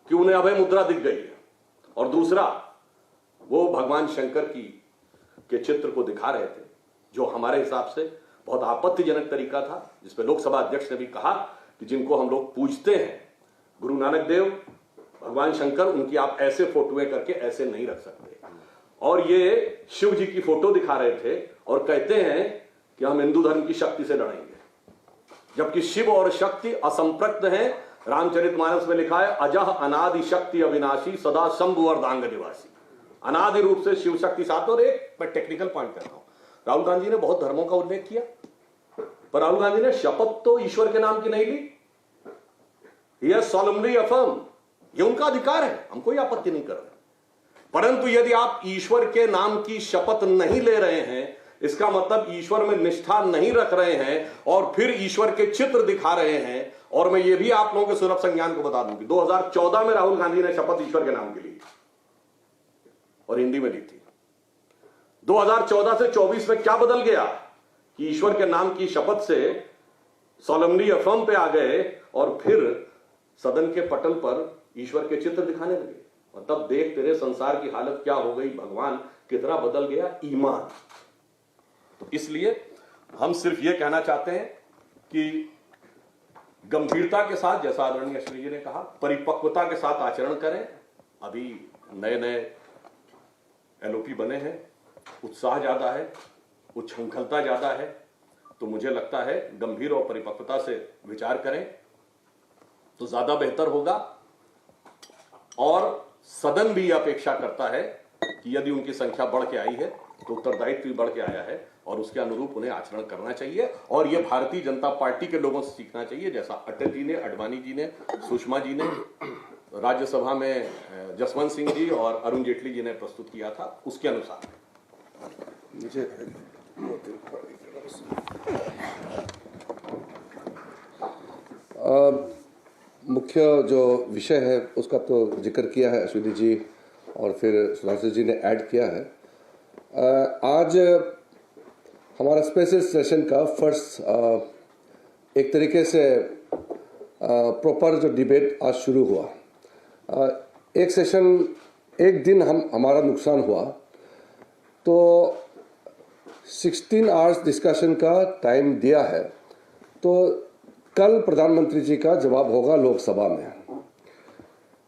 कि उन्हें अभय मुद्रा दिख गई है? और दूसरा, वो भगवान शंकर के चित्र को दिखा रहे थे जो हमारे हिसाब से बहुत आपत्तिजनक तरीका था, जिसपे लोकसभा अध्यक्ष ने भी कहा कि जिनको हम लोग पूजते हैं, गुरु नानक देव, भगवान शंकर, उनकी आप ऐसे फोटोएं करके ऐसे नहीं रख सकते। और ये शिव जी की फोटो दिखा रहे थे और कहते हैं कि हम हिंदू धर्म की शक्ति से लड़ेंगे, जबकि शिव और शक्ति असंप्रक्त हैं। रामचरितमानस में लिखा है, अजह अनादि शक्ति अविनाशी सदा शंभु अर्धांग निवासी। अनादि रूप से शिव शक्ति साथ। और एक मैं टेक्निकल पॉइंट कर रहा हूं, राहुल गांधी ने बहुत धर्मों का उल्लेख किया, पर राहुल गांधी ने शपथ तो ईश्वर के नाम की नहीं ली। यह सोलमली अफर्म, ये उनका अधिकार है, हम कोई आपत्ति नहीं कर रहे। परंतु यदि आप ईश्वर के नाम की शपथ नहीं ले रहे हैं, इसका मतलब ईश्वर में निष्ठा नहीं रख रहे हैं और फिर ईश्वर के चित्र दिखा रहे हैं। और मैं ये भी आप लोगों के सुलभ संज्ञान को बता दूं कि 2014 में राहुल गांधी ने शपथ ईश्वर के नाम की ली और हिंदी में ली थी। 2014 से 24 में क्या बदल गया कि ईश्वर के नाम की शपथ से सोलमली अफर्म पे आ गए और फिर सदन के पटल पर ईश्वर के चित्र दिखाने लगे। और तब देख तेरे संसार की हालत क्या हो गई, भगवान कितना बदल गया ईमान। तो इसलिए हम सिर्फ यह कहना चाहते हैं कि गंभीरता के साथ, जैसा आदरणीय अश्विनी जी ने कहा, परिपक्वता के साथ आचरण करें। अभी नए नए एलओपी बने हैं, उत्साह ज्यादा है, उच्छृंखलता ज्यादा है, तो मुझे लगता है गंभीर और परिपक्वता से विचार करें तो ज्यादा बेहतर होगा। और सदन भी अपेक्षा करता है कि यदि उनकी संख्या बढ़ के आई है तो उत्तरदायित्व भी बढ़ के आया है और उसके अनुरूप उन्हें आचरण करना चाहिए। और यह भारतीय जनता पार्टी के लोगों से सीखना चाहिए, जैसा अटल जी ने, अडवाणी जी ने, सुषमा जी ने, राज्यसभा में जसवंत सिंह जी और अरुण जेटली जी ने प्रस्तुत किया था, उसके अनुसार। मुख्य जो विषय है उसका तो जिक्र किया है अश्विनी जी और फिर सुधांशु जी ने ऐड किया है। आज हमारा स्पेशल सेशन का फर्स्ट एक तरीके से प्रॉपर जो डिबेट आज शुरू हुआ। एक सेशन, एक दिन हमारा नुकसान हुआ तो 16 आवर्स डिस्कशन का टाइम दिया है, तो कल प्रधानमंत्री जी का जवाब होगा लोकसभा में।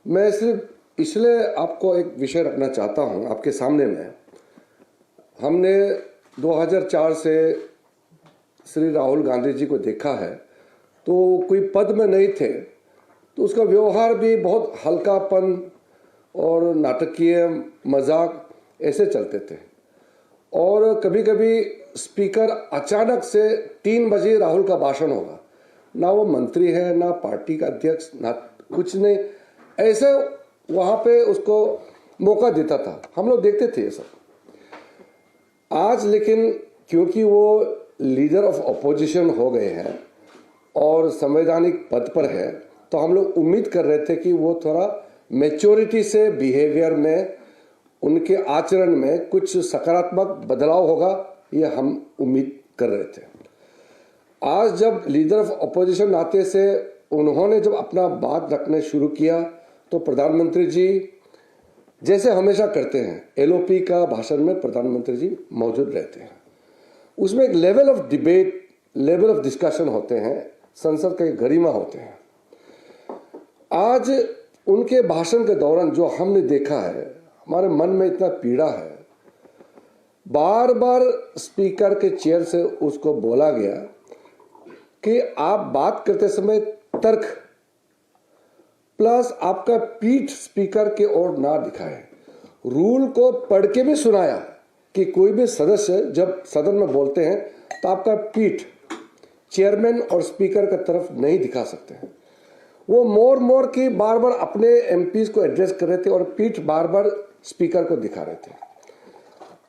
मैं सिर्फ इसलिए आपको एक विषय रखना चाहता हूं आपके सामने में। हमने 2004 से श्री राहुल गांधी जी को देखा है, तो कोई पद में नहीं थे तो उसका व्यवहार भी बहुत हल्कापन और नाटकीय मजाक ऐसे चलते थे। और कभी कभी स्पीकर अचानक से 3 बजे राहुल का भाषण होगा, ना वो मंत्री है ना पार्टी का अध्यक्ष ना कुछ नहीं, ऐसे वहां पे उसको मौका देता था, हम लोग देखते थे ये सब। आज लेकिन क्योंकि वो लीडर ऑफ अपोजिशन हो गए हैं और संवैधानिक पद पर है, तो हम लोग उम्मीद कर रहे थे कि वो थोड़ा मैच्योरिटी से बिहेवियर में, उनके आचरण में कुछ सकारात्मक बदलाव होगा, ये हम उम्मीद कर रहे थे। आज जब लीडर ऑफ अपोजिशन नाते से उन्होंने जब अपना बात रखने शुरू किया, तो प्रधानमंत्री जी जैसे हमेशा करते हैं, एलओपी का भाषण में प्रधानमंत्री जी मौजूद रहते हैं, उसमें एक level of debate, level of discussion होते हैं, संसद के गरिमा होते हैं। आज उनके भाषण के दौरान जो हमने देखा है, हमारे मन में इतना पीड़ा है। बार बार स्पीकर के चेयर से उसको बोला गया कि आप बात करते समय तर्क प्लस आपका पीठ स्पीकर के ओर ना दिखाए। रूल को पढ़ के भी सुनाया कि कोई भी सदस्य जब सदन में बोलते हैं तो आपका पीठ चेयरमैन और स्पीकर की तरफ नहीं दिखा सकते हैं। वो मोर की बार बार अपने एमपीज को एड्रेस कर रहे थे और पीठ बार बार स्पीकर को दिखा रहे थे,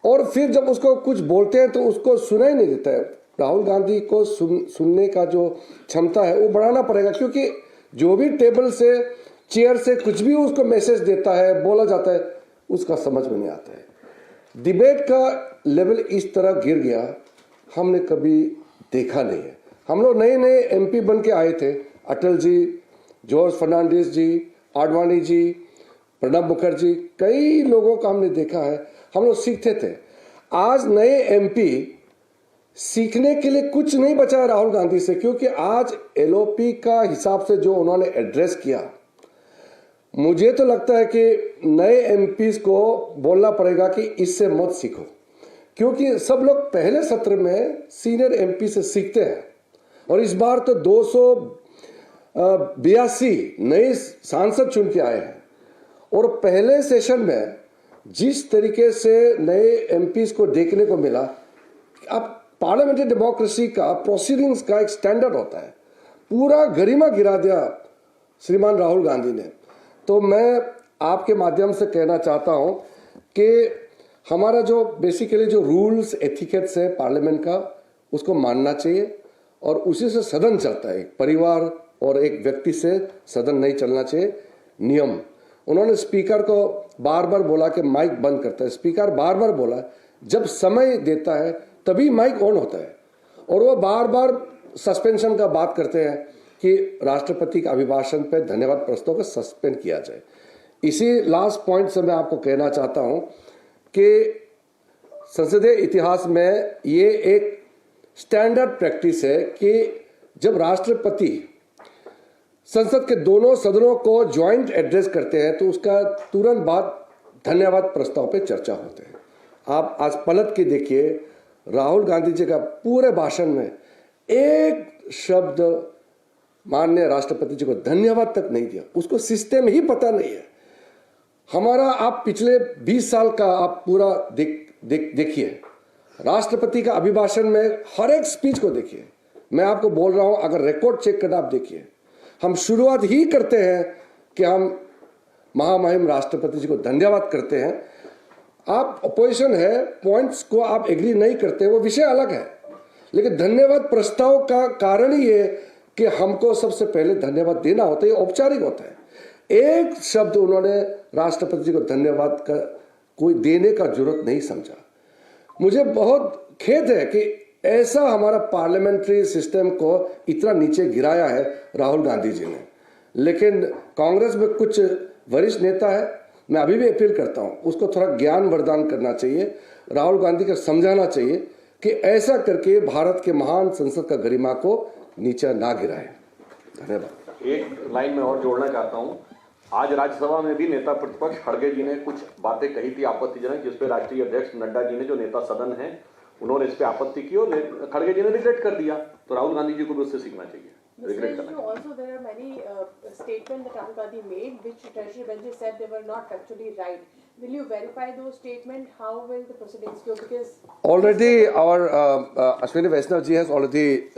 और फिर जब उसको कुछ बोलते हैं तो उसको सुना ही नहीं देता है। राहुल गांधी को सुनने का जो क्षमता है वो बढ़ाना पड़ेगा, क्योंकि जो भी टेबल से चेयर से कुछ भी उसको मैसेज देता है, बोला जाता है, उसका समझ में नहीं आता है। डिबेट का लेवल इस तरह गिर गया हमने कभी देखा नहीं है। हम लोग नए नए एमपी बन के आए थे, अटल जी, जॉर्ज फर्नांडिस जी, आडवाणी जी, प्रणब मुखर्जी, कई लोगों का हमने देखा है, हम लोग सीखते थे। आज नए एमपी सीखने के लिए कुछ नहीं बचा राहुल गांधी से, क्योंकि आज एलओपी का हिसाब से जो उन्होंने एड्रेस किया, मुझे तो लगता है कि नए एमपीज को बोलना पड़ेगा कि इससे मत सीखो, क्योंकि सब लोग पहले सत्र में सीनियर एमपी से सीखते हैं, और इस बार तो 282 नए सांसद चुन के आए हैं, और पहले सेशन में जिस तरीके से नए एमपीज को देखने को मिला, अब पार्लियामेंट्री डेमोक्रेसी का प्रोसीडिंग्स का एक स्टैंडर्ड होता है, पूरा गरिमा गिरा दिया श्रीमान राहुल गांधी ने। तो मैं आपके माध्यम से कहना चाहता हूं कि हमारा जो बेसिकली जो रूल्स एथिकेट्स है पार्लियामेंट का, उसको मानना चाहिए, और उसी से सदन चलता है। एक परिवार और एक व्यक्ति से सदन नहीं चलना चाहिए। नियम, उन्होंने स्पीकर को बार बार बोला कि माइक बंद करता है, स्पीकर बार बार बोला जब समय देता है तभी माइक ऑन होता है, और वो बार बार सस्पेंशन का बात करते हैं कि राष्ट्रपति के अभिभाषण पे धन्यवाद प्रस्ताव को सस्पेंड किया जाए। इसी लास्ट पॉइंट से मैं आपको कहना चाहता हूं कि संसदीय इतिहास में ये एक स्टैंडर्ड प्रैक्टिस है कि जब राष्ट्रपति संसद के दोनों सदनों को ज्वाइंट एड्रेस करते हैं तो उसका तुरंत बाद धन्यवाद प्रस्ताव पे चर्चा होते हैं। आप आज पलट के देखिए, राहुल गांधी जी का पूरे भाषण में एक शब्द माननीय राष्ट्रपति जी को धन्यवाद तक नहीं दिया, उसको सिस्टम ही पता नहीं है। हमारा आप पिछले 20 साल का आप पूरा देखिए, राष्ट्रपति का अभिभाषण में हर एक स्पीच को देखिए। मैं आपको बोल रहा हूं, अगर रिकॉर्ड चेक करना आप देखिए, हम शुरुआत ही करते हैं कि हम महामहिम राष्ट्रपति जी को धन्यवाद करते हैं। आप अपोजिशन है, पॉइंट्स को आप एग्री नहीं करते, वो विषय अलग है, लेकिन धन्यवाद प्रस्ताव का कारण ही है कि हमको सबसे पहले धन्यवाद देना होता है, औपचारिक होता है। एक शब्द उन्होंने राष्ट्रपति जी को धन्यवाद का कोई देने का जरूरत नहीं समझा। मुझे बहुत खेद है कि ऐसा हमारा पार्लियामेंट्री सिस्टम को इतना नीचे गिराया है राहुल गांधी जी ने। लेकिन कांग्रेस में कुछ वरिष्ठ नेता है, मैं अभी भी अपील करता हूं, उसको थोड़ा ज्ञान वरदान करना चाहिए, राहुल गांधी को समझाना चाहिए कि ऐसा करके भारत के महान संसद का गरिमा को नीचे ना गिराए। धन्यवाद। एक लाइन में और जोड़ना चाहता हूं, आज राज्यसभा में भी नेता प्रतिपक्ष खड़गे जी ने कुछ बातें कही थी आपत्तिजनक, जिसपे राष्ट्रीय अध्यक्ष नड्डा जी ने, जो नेता सदन है, उन्होंने इस पे आपत्ति की और खड़गे जी ने रिग्रेट कर दिया। तो राहुल गांधी जी को भी उससे सीखना चाहिए, रिग्रेट करना चाहिए। Also there are many statements that Rahul Gandhi made which Treasury benches said they were not factually right. Will you verify those statements? How will the proceedings go? Because already our Ashwini Vaishnav ji has already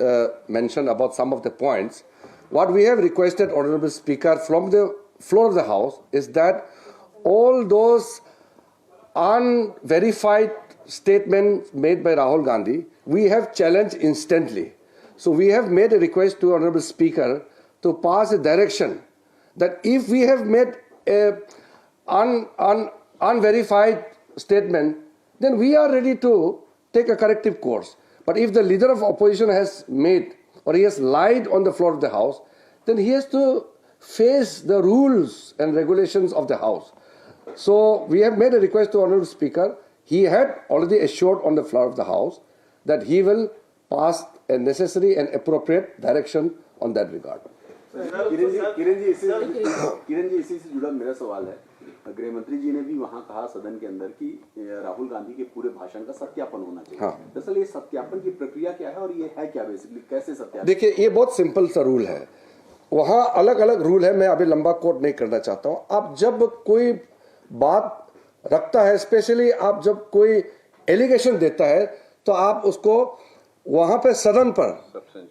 mentioned about some of the points. What we have requested, Honorable Speaker, from the floor of the House is that all those unverified statements made by Rahul Gandhi, we have challenged instantly. So we have made a request to Honorable Speaker to pass a direction that if we have made a unverified statement, then we are ready to take a corrective course. But if the leader of opposition has made or he has lied on the floor of the House, then he has to face the rules and regulations of the House. So we have made a request to Honorable Speaker. He had already assured on the floor of the House that he will pass a necessary and appropriate direction on that regard. Kiran ji इसी से जुड़ा मेरा सवाल है। गृह मंत्री जी ने भी वहां कहा सदन के अंदर कि राहुल गांधी के पूरे भाषण का सत्यापन होना चाहिए। हाँ। दरअसल ये सत्यापन की प्रक्रिया क्या है और ये है क्या, बेसिकली कैसे सत्यापन? देखिए, ये बहुत सिंपल सा रूल है, वहां अलग अलग रूल है, मैं अभी लंबा कोट नहीं करना चाहता हूं। आप जब कोई बात रखता है, स्पेशली आप जब कोई एलिगेशन देता है, तो आप उसको वहां पे सदन पर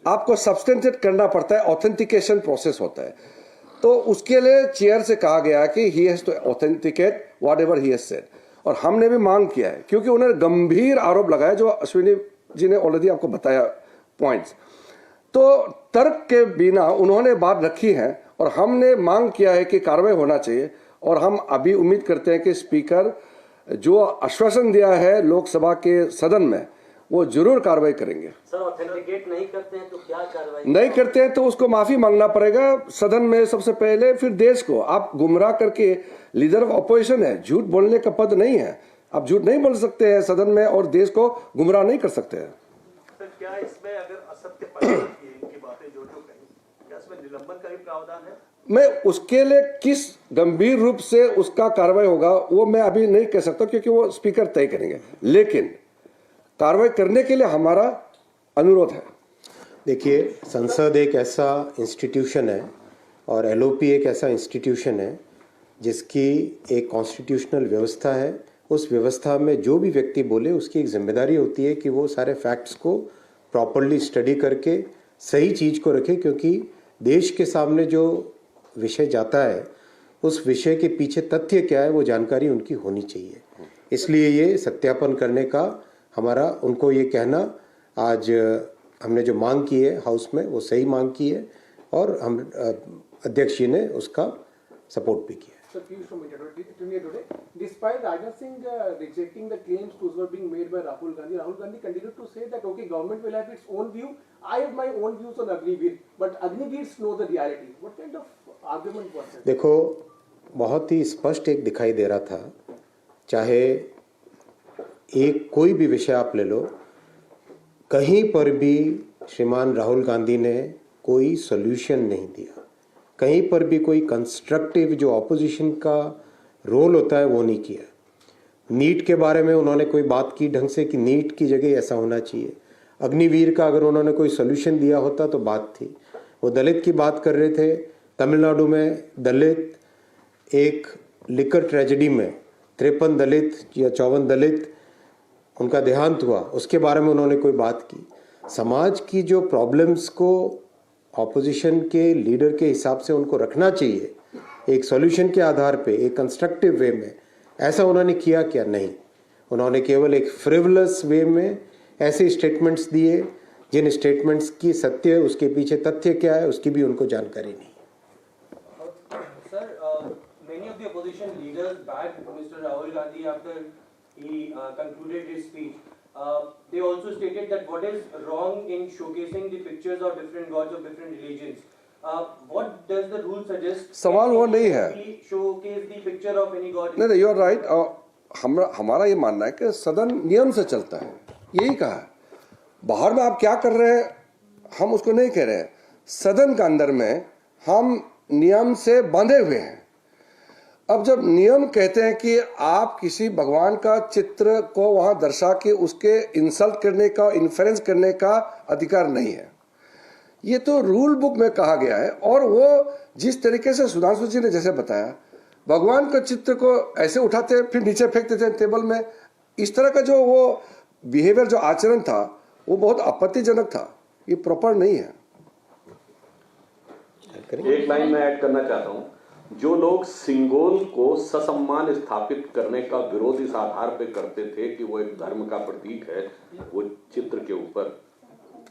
आपको सब्सटेंटिएट करना पड़ता है, ऑथेंटिकेशन प्रोसेस होता है। तो उसके लिए चेयर से कहा गया कि he has to authenticate whatever he has said. और हमने भी मांग किया है, क्योंकि उन्होंने गंभीर आरोप लगाया जो अश्विनी जी ने ऑलरेडी आपको बताया पॉइंट्स। तो तर्क के बिना उन्होंने बात रखी है और हमने मांग किया है कि कार्रवाई होना चाहिए। और हम अभी उम्मीद करते हैं कि स्पीकर जो आश्वासन दिया है लोकसभा के सदन में वो जरूर कार्रवाई करेंगे। सर ऑथेंटिकेट नहीं करते हैं तो क्या कार्रवाई? नहीं करते हैं तो उसको माफी मांगना पड़ेगा सदन में सबसे पहले, फिर देश को। आप गुमराह करके, लीडर ऑफ अपोजिशन है, झूठ बोलने का पद नहीं है, आप झूठ नहीं बोल सकते हैं सदन में और देश को गुमराह नहीं कर सकते हैं। सर क्या इसमें अगर असत्य पाई जाती है इनकी बातें जो कही, क्या इसमें निलंबन का भी प्रावधान है? मैं उसके लिए किस गंभीर रूप से उसका कार्रवाई होगा वो मैं अभी नहीं कह सकता, क्योंकि वो स्पीकर तय करेंगे। लेकिन कार्रवाई करने के लिए हमारा अनुरोध है। देखिए, संसद एक ऐसा इंस्टीट्यूशन है और एलओपी एक ऐसा इंस्टीट्यूशन है जिसकी एक कॉन्स्टिट्यूशनल व्यवस्था है। उस व्यवस्था में जो भी व्यक्ति बोले उसकी एक जिम्मेदारी होती है कि वो सारे फैक्ट्स को प्रॉपरली स्टडी करके सही चीज़ को रखे, क्योंकि देश के सामने जो विषय जाता है उस विषय के पीछे तथ्य क्या है वो जानकारी उनकी होनी चाहिए। इसलिए ये सत्यापन करने का हमारा उनको ये कहना, आज हमने जो मांग की है हाउस में वो सही मांग की है और हम अध्यक्ष जी ने उसका सपोर्ट भी किया। Sir, Piyush from India Today. Despite Rajnath Singh rejecting the claims which were being made by Rahul Gandhi continued to say that okay, government will have its own view. I have my own views on Agniveer, but Agniveers know the reality. What kind of argument was that? देखो, बहुत ही स्पष्ट एक दिखाई दे रहा था, चाहे एक कोई भी विषय आप ले लो, कहीं पर भी श्रीमान राहुल गांधी ने कोई सॉल्यूशन नहीं दिया, कहीं पर भी कोई कंस्ट्रक्टिव जो ऑपोजिशन का रोल होता है वो नहीं किया। नीट के बारे में उन्होंने कोई बात की ढंग से कि नीट की जगह ऐसा होना चाहिए। अग्निवीर का अगर उन्होंने कोई सोल्यूशन दिया होता तो बात थी। वो दलित की बात कर रहे थे, तमिलनाडु में दलित एक लिकर ट्रेजेडी में 53 दलित या 54 दलित उनका देहांत हुआ, उसके बारे में उन्होंने कोई बात की। समाज की जो प्रॉब्लम्स को ऑपोजिशन के लीडर के हिसाब से उनको रखना चाहिए, एक सॉल्यूशन के आधार पे, एक कंस्ट्रक्टिव वे में, ऐसा उन्होंने किया क्या? नहीं, उन्होंने केवल एक फ्रिवलस वे में ऐसे स्टेटमेंट्स दिए जिन स्टेटमेंट्स की सत्य, उसके पीछे तथ्य क्या है उसकी भी उनको जानकारी नहीं। Sir, many of the opposition leaders backed Mr. Rahul Gandhi after he concluded his speech. They also stated that what is wrong in showcasing the pictures of different gods of different religions. What does the rule suggest? सवाल वो नहीं है। Showcase the picture of any god. नहीं, you are right. हमारा ये मानना है कि सदन नियम से चलता है, यही कहा है। बाहर में आप क्या कर रहे हैं हम उसको नहीं कह रहे हैं, सदन के अंदर में हम नियम से बंधे हुए हैं। अब जब नियम कहते हैं कि आप किसी भगवान का चित्र को वहां दर्शा के उसके इंसल्ट करने का, इन्फ्लुएंस करने का अधिकार नहीं है, ये तो रूल बुक में कहा गया है। और वो जिस तरीके से सुधांशु जी ने जैसे बताया, भगवान का चित्र को ऐसे उठाते फिर नीचे फेंक देते हैं टेबल में, इस तरह का जो वो बिहेवियर, जो आचरण था वो बहुत आपत्तिजनक था, ये प्रॉपर नहीं है। एक लाइन मैं ऐड करना चाहता हूं, जो लोग सिंगोल को ससम्मान स्थापित करने का विरोध इस आधार पे करते थे कि वो एक धर्म का प्रतीक है, वो चित्र के ऊपर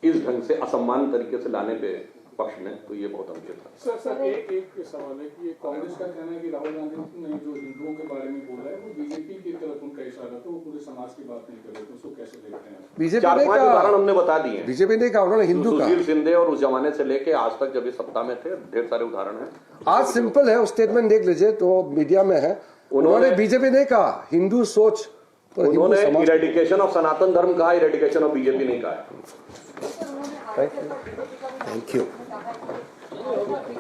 इस ढंग से असम्मान तरीके से लाने पे पक्ष में, तो ये बहुत अनुचित है। सर एक सवाल है कि कांग्रेस का कहना है कि राहुल गांधी ने जो हिंदुओं के बारे में बोला है वो बीजेपी की तरफ उनका इशारा था, वो पूरे समाज की बात नहीं कर रहे, तो उसको कैसे देखते हैं? बीजेपी चार पांच उदाहरण हमने बता दिए हैं। बीजेपी ने कहा, उन्होंने हिंदू का, सुशील शिंदे और उस जमाने से लेके आज तक जब ये सत्ता में थे, ढेर सारे उदाहरण हैं। आज सिंपल है, स्टेटमेंट देख लीजिए तो मीडिया में है, उन्होंने बीजेपी ने कहा हिंदू सोच, उन्होंने इरेडिकेशन ऑफ सनातन धर्म कहा, इरेडिकेशन ऑफ बीजेपी नहीं कहा। Thank you.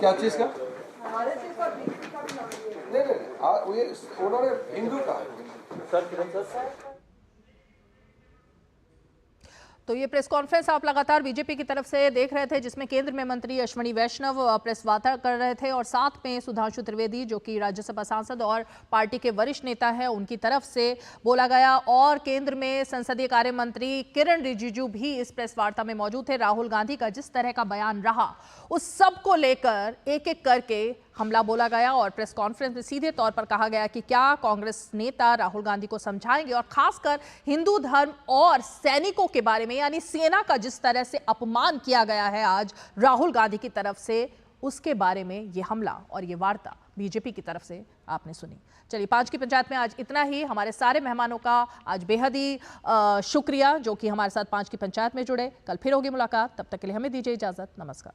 क्या चीज का? नहीं, उन्होंने हिंदू कहा। तो ये प्रेस कॉन्फ्रेंस आप लगातार बीजेपी की तरफ से देख रहे थे, जिसमें केंद्र में मंत्री अश्विनी वैष्णव प्रेस वार्ता कर रहे थे और साथ में सुधांशु त्रिवेदी जो कि राज्यसभा सांसद और पार्टी के वरिष्ठ नेता हैं, उनकी तरफ से बोला गया। और केंद्र में संसदीय कार्य मंत्री किरण रिजिजू भी इस प्रेस वार्ता में मौजूद थे। राहुल गांधी का जिस तरह का बयान रहा, उस सब को लेकर एक एक करके हमला बोला गया और प्रेस कॉन्फ्रेंस में सीधे तौर पर कहा गया कि क्या कांग्रेस नेता राहुल गांधी को समझाएंगे और खासकर हिंदू धर्म और सैनिकों के बारे में, यानी सेना का जिस तरह से अपमान किया गया है आज राहुल गांधी की तरफ से, उसके बारे में ये हमला और ये वार्ता बीजेपी की तरफ से आपने सुनी। चलिए 5 की पंचायत में आज इतना ही। हमारे सारे मेहमानों का आज बेहद ही शुक्रिया जो कि हमारे साथ 5 की पंचायत में जुड़े। कल फिर होगी मुलाकात, तब तक के लिए हमें दीजिए इजाजत। नमस्कार।